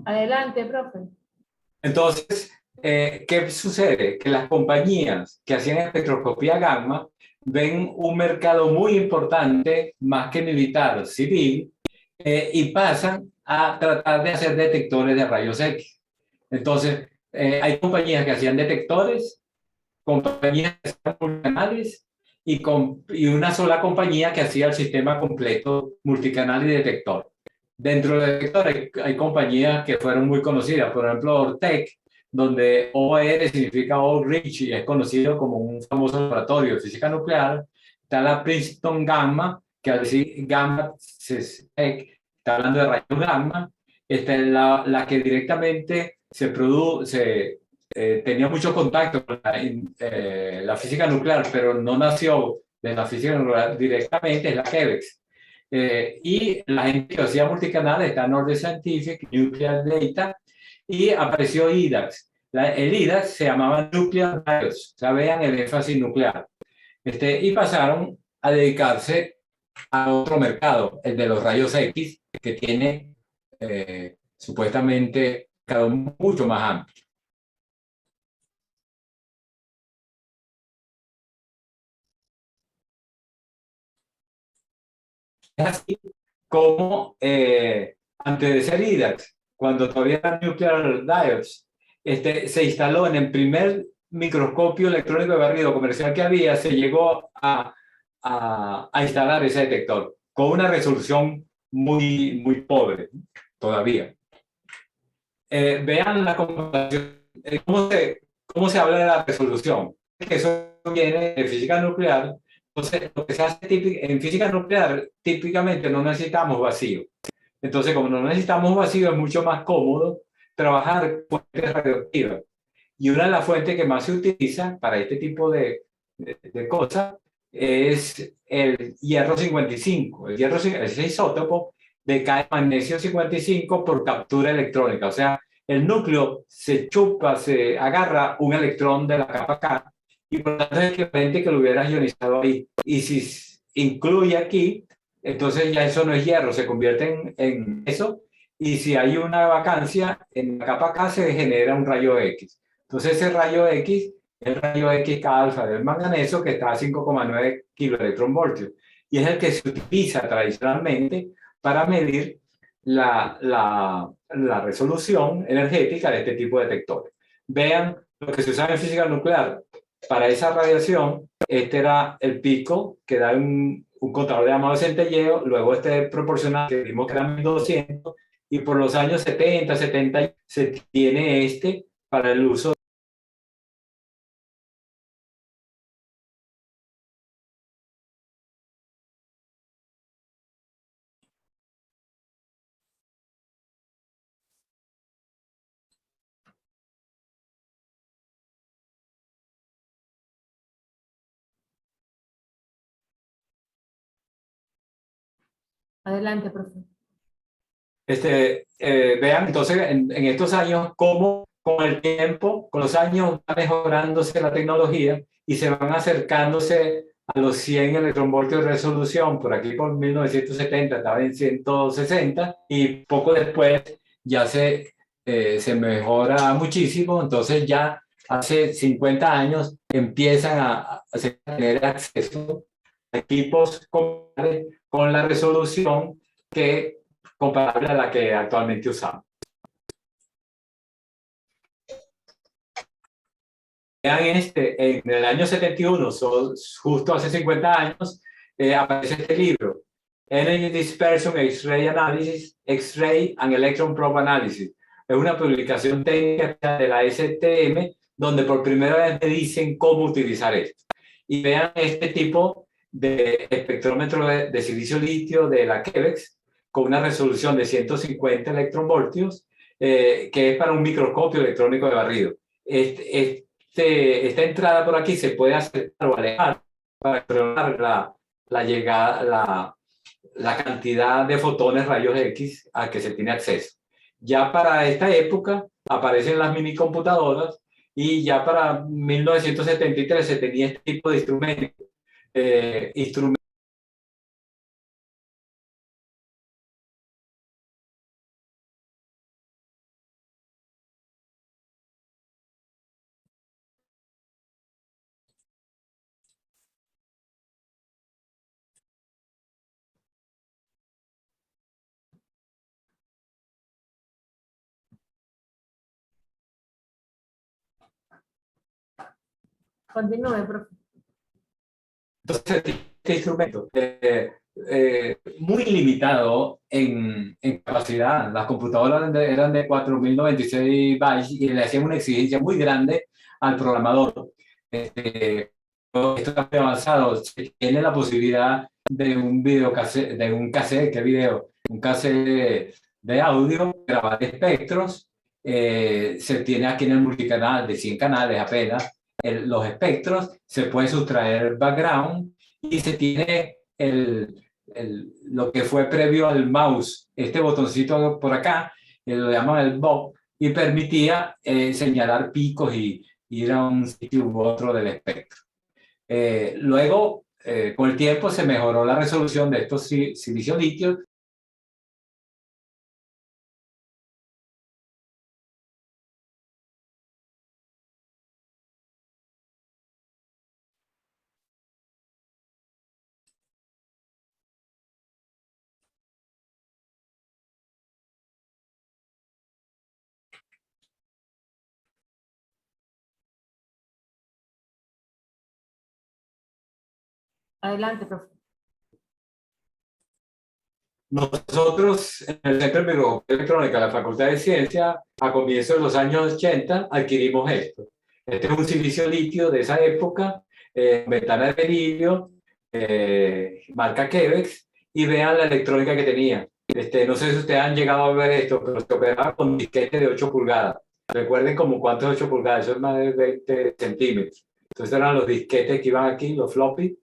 Adelante, profe. Entonces, ¿qué sucede? Que las compañías que hacían espectroscopía gamma ven un mercado muy importante, más que militar, civil, y pasan a tratar de hacer detectores de rayos X. Entonces, hay compañías que hacían detectores, compañías que hacían multicanales y una sola compañía que hacía el sistema completo multicanal y detector. Dentro de detectores hay compañías que fueron muy conocidas, por ejemplo, Ortec, donde OR significa Oak Ridge y es conocido como un famoso laboratorio de física nuclear. Está la Princeton Gamma, que al decir gamma está hablando de rayos gamma. Esta es la que directamente tenía mucho contacto con la física nuclear, pero no nació de la física nuclear directamente, es la QEVEX. Y la gente que hacía multicanal está Northern Scientific, Nuclear Data, y apareció IDAX. El IDAX se llamaba Nuclear Diodes, o sea, vean el énfasis nuclear. Y pasaron a dedicarse a otro mercado, el de los rayos X, que tiene supuestamente cada mucho más amplio. Es así como antes de ser IDAX, cuando todavía era Nuclear Diodes, se instaló en el primer microscopio electrónico de barrido comercial que había, se llegó a instalar ese detector con una resolución muy pobre todavía. Vean la comparación, cómo se habla de la resolución. Eso viene de física nuclear. Entonces, lo que se hace en física nuclear, típicamente no necesitamos vacío. Entonces, como no necesitamos vacío, es mucho más cómodo trabajar con fuentes radioactivas. Y una de las fuentes que más se utiliza para este tipo de cosas es el hierro 55. El hierro, ese isótopo decae magnesio 55 por captura electrónica. O sea, el núcleo se chupa, se agarra un electrón de la capa K y por lo tanto es equivalente que lo hubieras ionizado ahí. Y si incluye aquí, entonces ya eso no es hierro, se convierte en eso. Y si hay una vacancia en la capa K, se genera un rayo X. Entonces ese rayo X es el rayo X K alfa del manganeso, que está a 5,9 kiloelectronvoltios. Y es el que se utiliza tradicionalmente para medir la resolución energética de este tipo de detectores. Vean lo que se usa en física nuclear. Para esa radiación, este era el pico que da un contador llamado centelleo, luego este proporcional que vimos que era 1200, y por los años 70, 70 se tiene este para el uso. Adelante, profe. Vean entonces en estos años cómo con el tiempo, con los años va mejorándose la tecnología y se van acercándose a los 100 electronvoltios de resolución. Por aquí por 1970 estaba en 160 y poco después ya se mejora muchísimo. Entonces ya hace 50 años empiezan a tener acceso a equipos con la resolución que comparable a la que actualmente usamos. Vean en el año 71, justo hace 50 años, aparece este libro, Energy Dispersion X-Ray Analysis, X-Ray and Electron Probe Analysis. Es una publicación técnica de la STM, donde por primera vez me dicen cómo utilizar esto. Y vean este tipo de espectrómetro de silicio litio de la QEVEX, con una resolución de 150 electronvoltios, que es para un microscopio electrónico de barrido. Esta entrada por aquí se puede acercar o alejar para controlar la cantidad de fotones rayos X a que se tiene acceso. Ya para esta época aparecen las mini computadoras y ya para 1973 se tenía este tipo de instrumentos. Continúe, profe. Entonces, este instrumento muy limitado en capacidad. Las computadoras eran de 4096 bytes y le hacían una exigencia muy grande al programador. Esto está muy avanzado. Se tiene la posibilidad de un videocassette, de un cassette, ¿qué video? Un cassette de audio, grabar espectros. Se tiene aquí en el multicanal de 100 canales apenas los espectros, se puede sustraer el background y se tiene lo que fue previo al mouse, este botoncito por acá, lo llaman el bob, y permitía señalar picos y ir a un sitio u otro del espectro. Luego, con el tiempo se mejoró la resolución de estos silicio litio. Adelante, profe. Nosotros, en el Centro de Microscopía Electrónica de la Facultad de Ciencias, a comienzos de los años 80, adquirimos esto. Este es un silicio litio de esa época, ventana de berilio, marca Kevex, y vean la electrónica que tenía. No sé si ustedes han llegado a ver esto, pero se operaba con disquete de 8 pulgadas. Recuerden como cuánto es 8 pulgadas, eso es más de 20 centímetros. Entonces eran los disquetes que iban aquí, los floppy,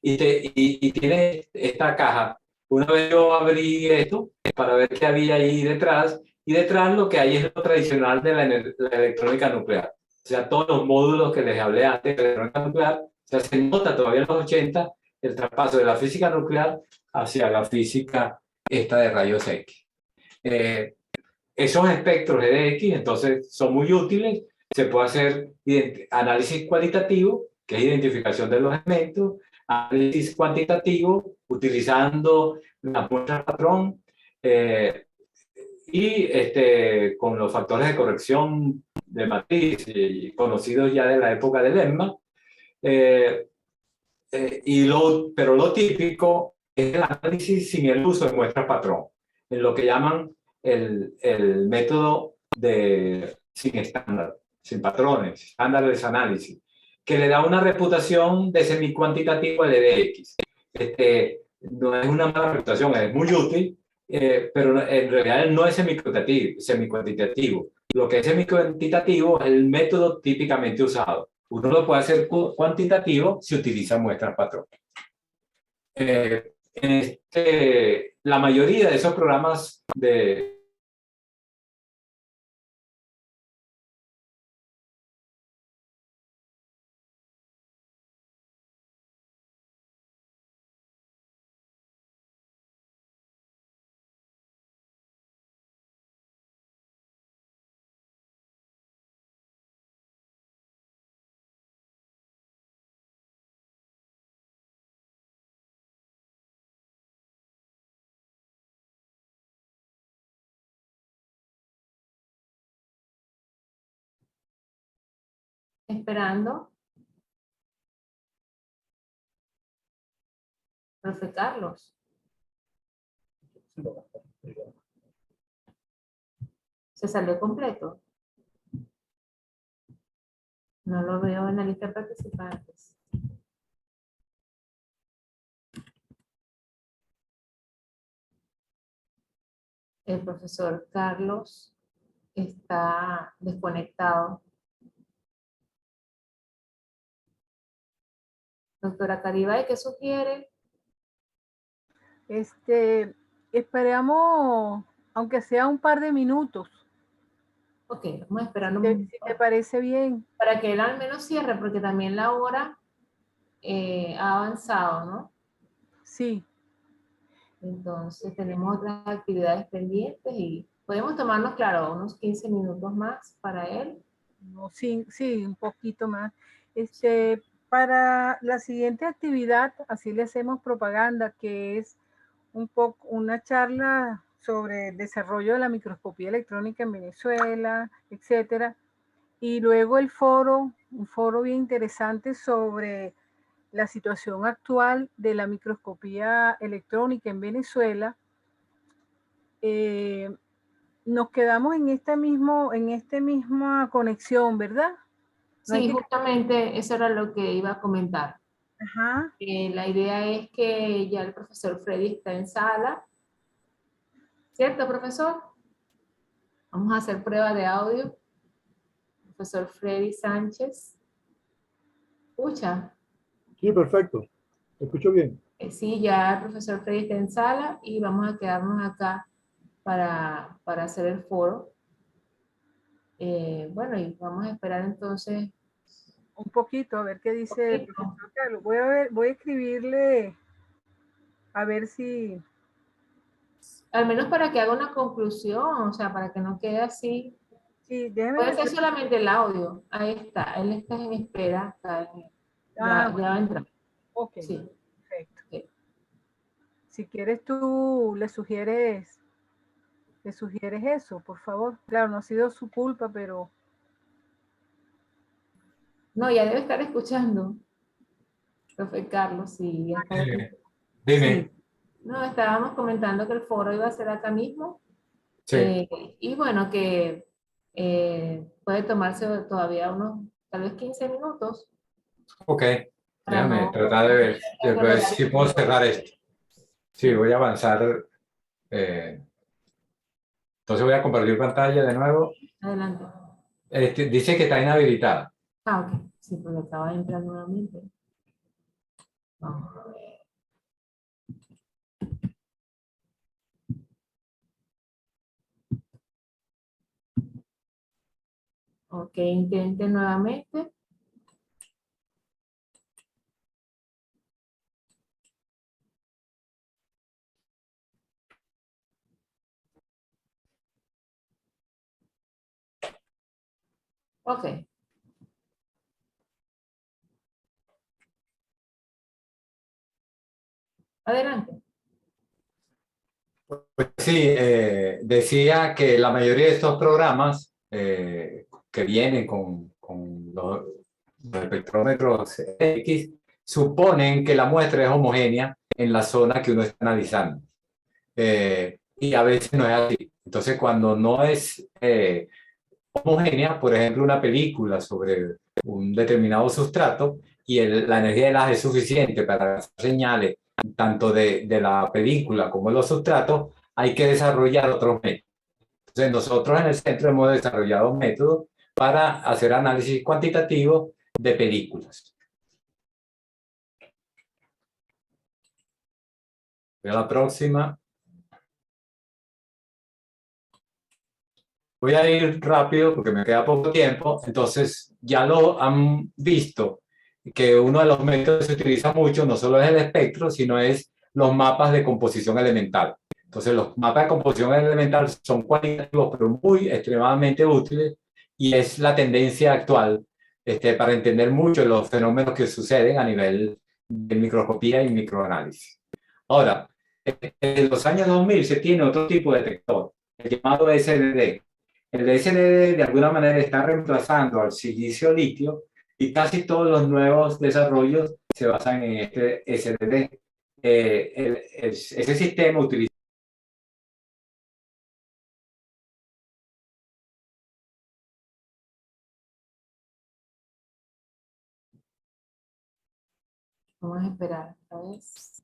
y tiene esta caja. Una vez yo abrí esto para ver qué había ahí detrás, y detrás lo que hay es lo tradicional de la electrónica nuclear. O sea, todos los módulos que les hablé antes de la electrónica nuclear, o sea, se nota todavía en los 80 el traspaso de la física nuclear hacia la física esta de rayos X. Esos espectros EDX entonces son muy útiles. Se puede hacer análisis cualitativo, que es identificación de los elementos, análisis cuantitativo utilizando las muestras patrón y con los factores de corrección de matriz conocidos ya de la época del EMMA. Pero lo típico es el análisis sin el uso de muestras patrón, en lo que llaman el método sin estándar, sin patrones, estándares de análisis, que le da una reputación de semi-cuantitativo al EDX. No es una mala reputación, es muy útil, pero en realidad no es semi-cuantitativo. Lo que es semi-cuantitativo es el método típicamente usado. Uno lo puede hacer cuantitativo si utiliza muestras patrón. La mayoría de esos programas de Esperando. Profe Carlos. ¿Se salió completo? No lo veo en la lista de participantes. El profesor Carlos está desconectado. Doctora Caribay, ¿qué sugiere? Esperamos, aunque sea un par de minutos. Ok, vamos a esperar Si te parece bien. para que él al menos cierre, porque también la hora ha avanzado, ¿no? Sí. Entonces tenemos otras actividades pendientes y podemos tomarnos, claro, unos 15 minutos más para él. No, sí, un poquito más. Para la siguiente actividad, así le hacemos propaganda, que es una charla sobre el desarrollo de la microscopía electrónica en Venezuela, etcétera. Y luego un foro bien interesante sobre la situación actual de la microscopía electrónica en Venezuela, nos quedamos en esta misma conexión, ¿verdad? No hay Sí, que- justamente eso era lo que iba a comentar. Ajá. La idea es que ya el profesor Freddy está en sala. ¿Cierto, profesor? Vamos a hacer prueba de audio. Profesor Freddy Sánchez. ¿Escucha? Sí, perfecto. ¿Me escucho bien? Sí, ya el profesor Freddy está en sala y vamos a quedarnos acá para hacer el foro. Bueno, y vamos a esperar entonces. Un poquito, a ver qué dice el Poquito. profesor Carlos. Voy a escribirle a ver si... Al menos para que haga una conclusión, o sea, para que no quede así. Sí, déjeme Puede ser meter- solamente el audio. Ahí está, él está en espera. Ah, Ya va a entrar. ok, Sí. perfecto. Ok. Si quieres tú le sugieres eso, por favor. Claro, no ha sido su culpa, pero No, ya debe estar escuchando, profe Carlos, sí, ya está. Dime. Sí. No, estábamos comentando que el foro iba a ser acá mismo. Sí. Y bueno, que puede tomarse todavía unos, tal vez 15 minutos. Ok. Para Déjame no tratar de ver. el Después horario. si puedo cerrar esto. Sí, voy a avanzar. Entonces voy a compartir pantalla de nuevo. Adelante. Dice que está inhabilitada. Ah, ok. Sí, porque acaba de entrar nuevamente. Vamos a ver. Ok, intente nuevamente. Ok. Adelante. Pues sí, decía que la mayoría de estos programas que vienen con los espectrómetros X suponen que la muestra es homogénea en la zona que uno está analizando. Y a veces no es así. Entonces, cuando no es homogénea, por ejemplo, una película sobre un determinado sustrato y la energía de las es suficiente para las señales tanto de la película como de los sustratos, hay que desarrollar otros métodos. Entonces, nosotros en el centro hemos desarrollado métodos para hacer análisis cuantitativo de películas. Voy a la próxima. Voy a ir rápido porque me queda poco tiempo. Entonces, ya lo han visto que uno de los métodos que se utiliza mucho no solo es el espectro, sino es los mapas de composición elemental. Entonces, los mapas de composición elemental son cualitativos, pero muy extremadamente útiles y es la tendencia actual para entender mucho los fenómenos que suceden a nivel de microscopía y microanálisis. Ahora, en los años 2000 se tiene otro tipo de detector, el llamado SDD. El SDD de alguna manera está reemplazando al silicio litio y casi todos los nuevos desarrollos se basan en este SDD. Ese sistema utiliza Vamos a esperar otra vez.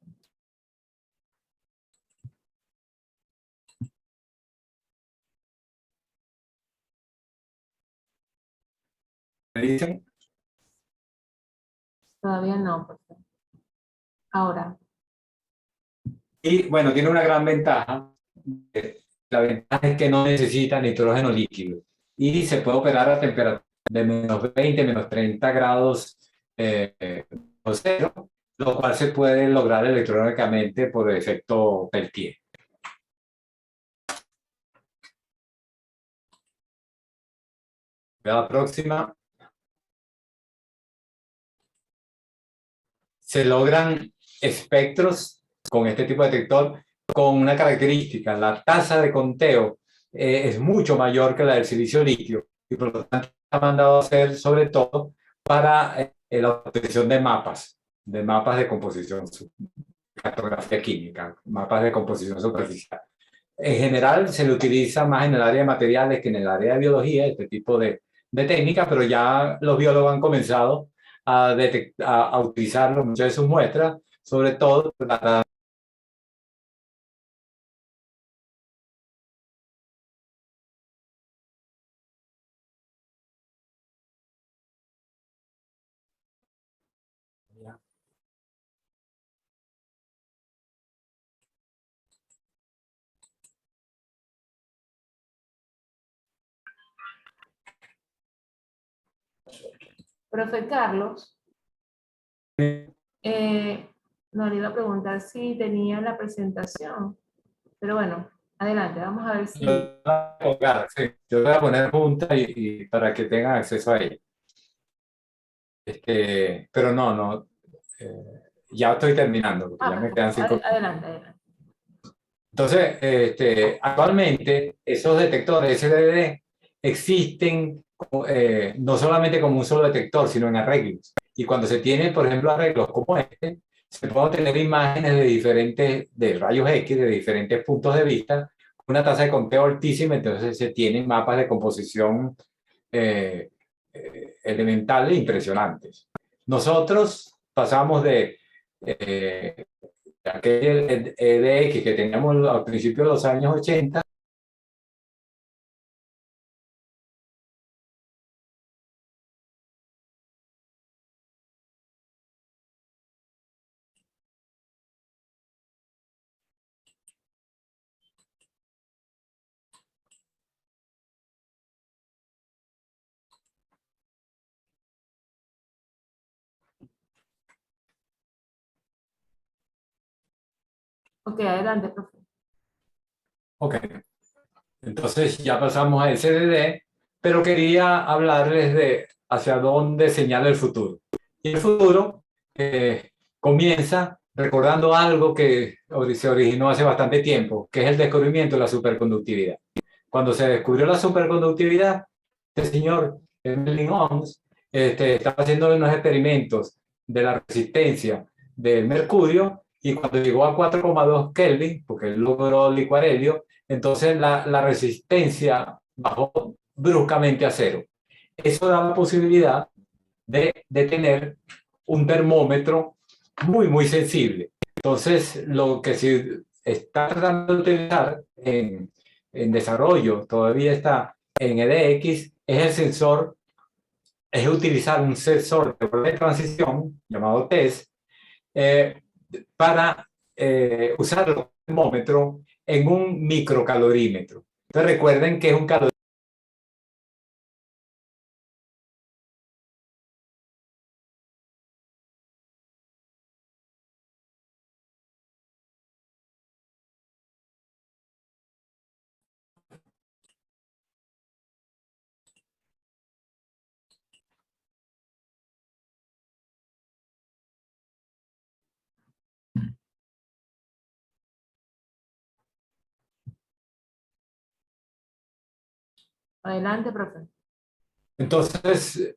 me dicen, Todavía no, por favor. Ahora. y bueno, tiene una gran ventaja. La ventaja es que no necesita nitrógeno líquido y se puede operar a temperatura de menos 20, menos 30 grados o cero, lo cual se puede lograr electrónicamente por efecto Peltier. La próxima. Se logran espectros con este tipo de detector con una característica: la tasa de conteo es mucho mayor que la del silicio litio y por lo tanto está mandado a hacer sobre todo para la obtención de mapas. de mapas de composición, cartografía química, mapas de composición superficial. En general se le utiliza más en el área de materiales que en el área de biología, este tipo de técnica, pero ya los biólogos han comenzado a utilizarlo en muchas de sus muestras, sobre todo para Profe Carlos, no le iba a preguntar si tenía la presentación, pero bueno, adelante, vamos a ver si... Sí, yo voy a poner junta y para que tengan acceso a ella. Pero no, ya estoy terminando, porque ya me quedan 5 adelante, adelante. Entonces, actualmente esos detectores SDD existen no solamente como un solo detector, sino en arreglos. Y cuando se tiene, por ejemplo, arreglos como este, se pueden obtener imágenes de rayos X de diferentes puntos de vista, con una tasa de conteo altísima, entonces se tienen mapas de composición elementales impresionantes. Nosotros pasamos de aquel EDX que teníamos al principio de los años 80. Ok, adelante, profe. Ok, entonces ya pasamos a SDD, pero quería hablarles de hacia dónde señala el futuro. Y el futuro comienza recordando algo que se originó hace bastante tiempo, que es el descubrimiento de la superconductividad. Cuando se descubrió la superconductividad, este señor Emily Ohms estaba haciendo unos experimentos de la resistencia del mercurio y cuando llegó a 4,2 Kelvin, porque él logró licuar helio, entonces la resistencia bajó bruscamente a cero. Eso da la posibilidad de tener un termómetro muy sensible. Entonces, lo que se está tratando de utilizar en desarrollo, todavía está en EDX, es el sensor, es utilizar un sensor de transición llamado TESS para usar el termómetro en un microcalorímetro. Entonces recuerden que es un calorímetro. Adelante, profe. Entonces,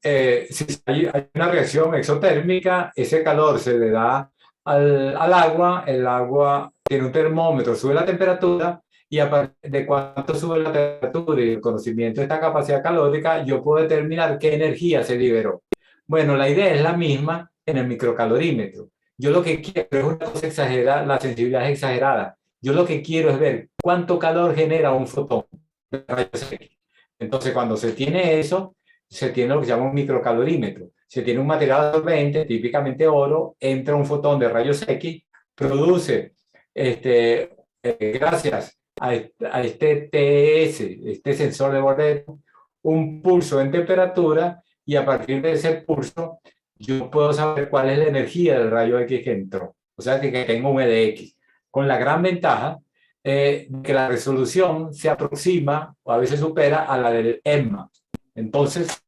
si hay una reacción exotérmica, ese calor se le da al agua, el agua tiene un termómetro, sube la temperatura y a partir de cuánto sube la temperatura y el conocimiento de esta capacidad calórica, yo puedo determinar qué energía se liberó. Bueno, la idea es la misma en el microcalorímetro. Yo lo que quiero es una cosa exagerada, la sensibilidad es exagerada. Yo lo que quiero es ver cuánto calor genera un fotón de rayos X. Entonces, cuando se tiene eso, se tiene lo que se llama un microcalorímetro. Se tiene un material absorbente, típicamente oro, entra un fotón de rayos X, produce, gracias a este TS, este sensor de bordero, un pulso en temperatura y a partir de ese pulso yo puedo saber cuál es la energía del rayo X que entró. O sea, que tengo un EDX. Con la gran ventaja que la resolución se aproxima o a veces supera a la del EMMA. Entonces,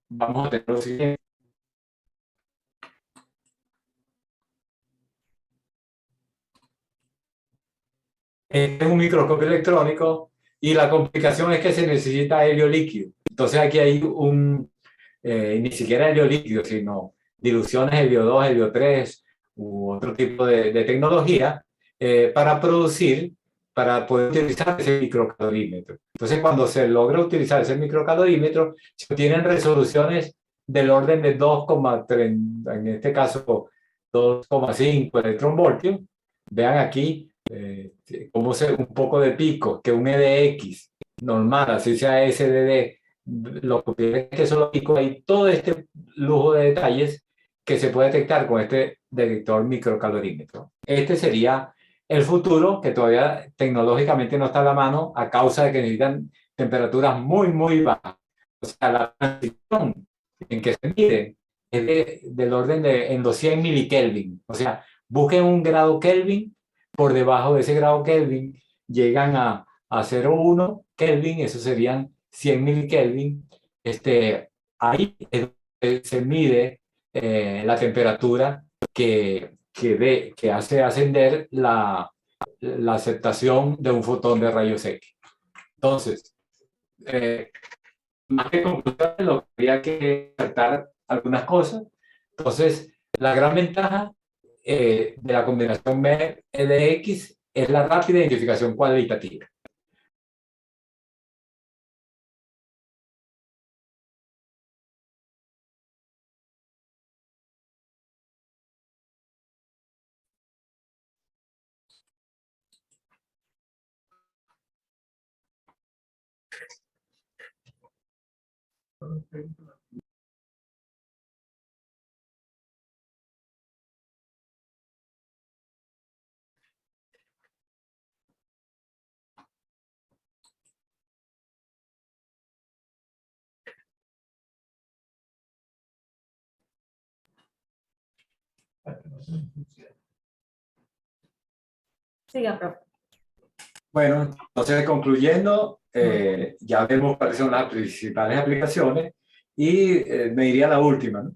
vamos a tener lo siguiente. Este es un microscopio electrónico y la complicación es que se necesita helio líquido. Entonces aquí hay ni siquiera helio líquido, sino diluciones ELIO2, ELIO3 u otro tipo de tecnología para poder utilizar ese microcalorímetro. Entonces, cuando se logra utilizar ese microcalorímetro, se obtienen resoluciones del orden de 2,3, en este caso 2,5 electronvoltios. Vean aquí cómo se un poco de pico, que un EDX normal, así sea SDD, lo que es que son los picos, hay todo este lujo de detalles que se puede detectar con este detector microcalorímetro. Este sería el futuro, que todavía tecnológicamente no está a la mano a causa de que necesitan temperaturas muy, muy bajas. O sea, la transición en que se mide es del orden de en los 100 milikelvin. O sea, busquen un grado Kelvin, por debajo de ese grado Kelvin llegan a 0,1 Kelvin, eso serían 100 milikelvin. Ahí es donde se mide la temperatura que hace ascender la aceptación de un fotón de rayos X. Entonces, más que conclusiones, lo que habría que tratar algunas cosas. Entonces, la gran ventaja de la combinación MER-EDX es la rápida identificación cualitativa. Siga, profe. Bueno, entonces concluyendo, ya vemos cuáles son las principales aplicaciones y me iría a la última, ¿no?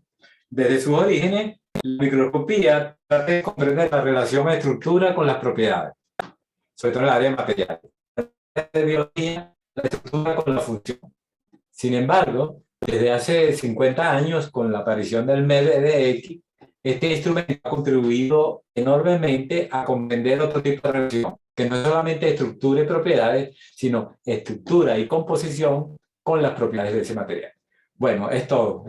Desde sus orígenes, la microscopía trata de comprender la relación de estructura con las propiedades, sobre todo en el área de materiales. De biología, la estructura con la función. Sin embargo, desde hace 50 años, con la aparición del MER-EDX, este instrumento ha contribuido enormemente a comprender otro tipo de relación, que no es solamente estructura y propiedades, sino estructura y composición con las propiedades de ese material. Bueno, es todo.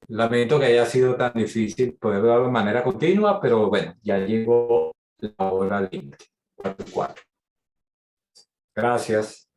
Lamento que haya sido tan difícil poder verlo de manera continua, pero bueno, ya llegó la hora límite. 4. Gracias.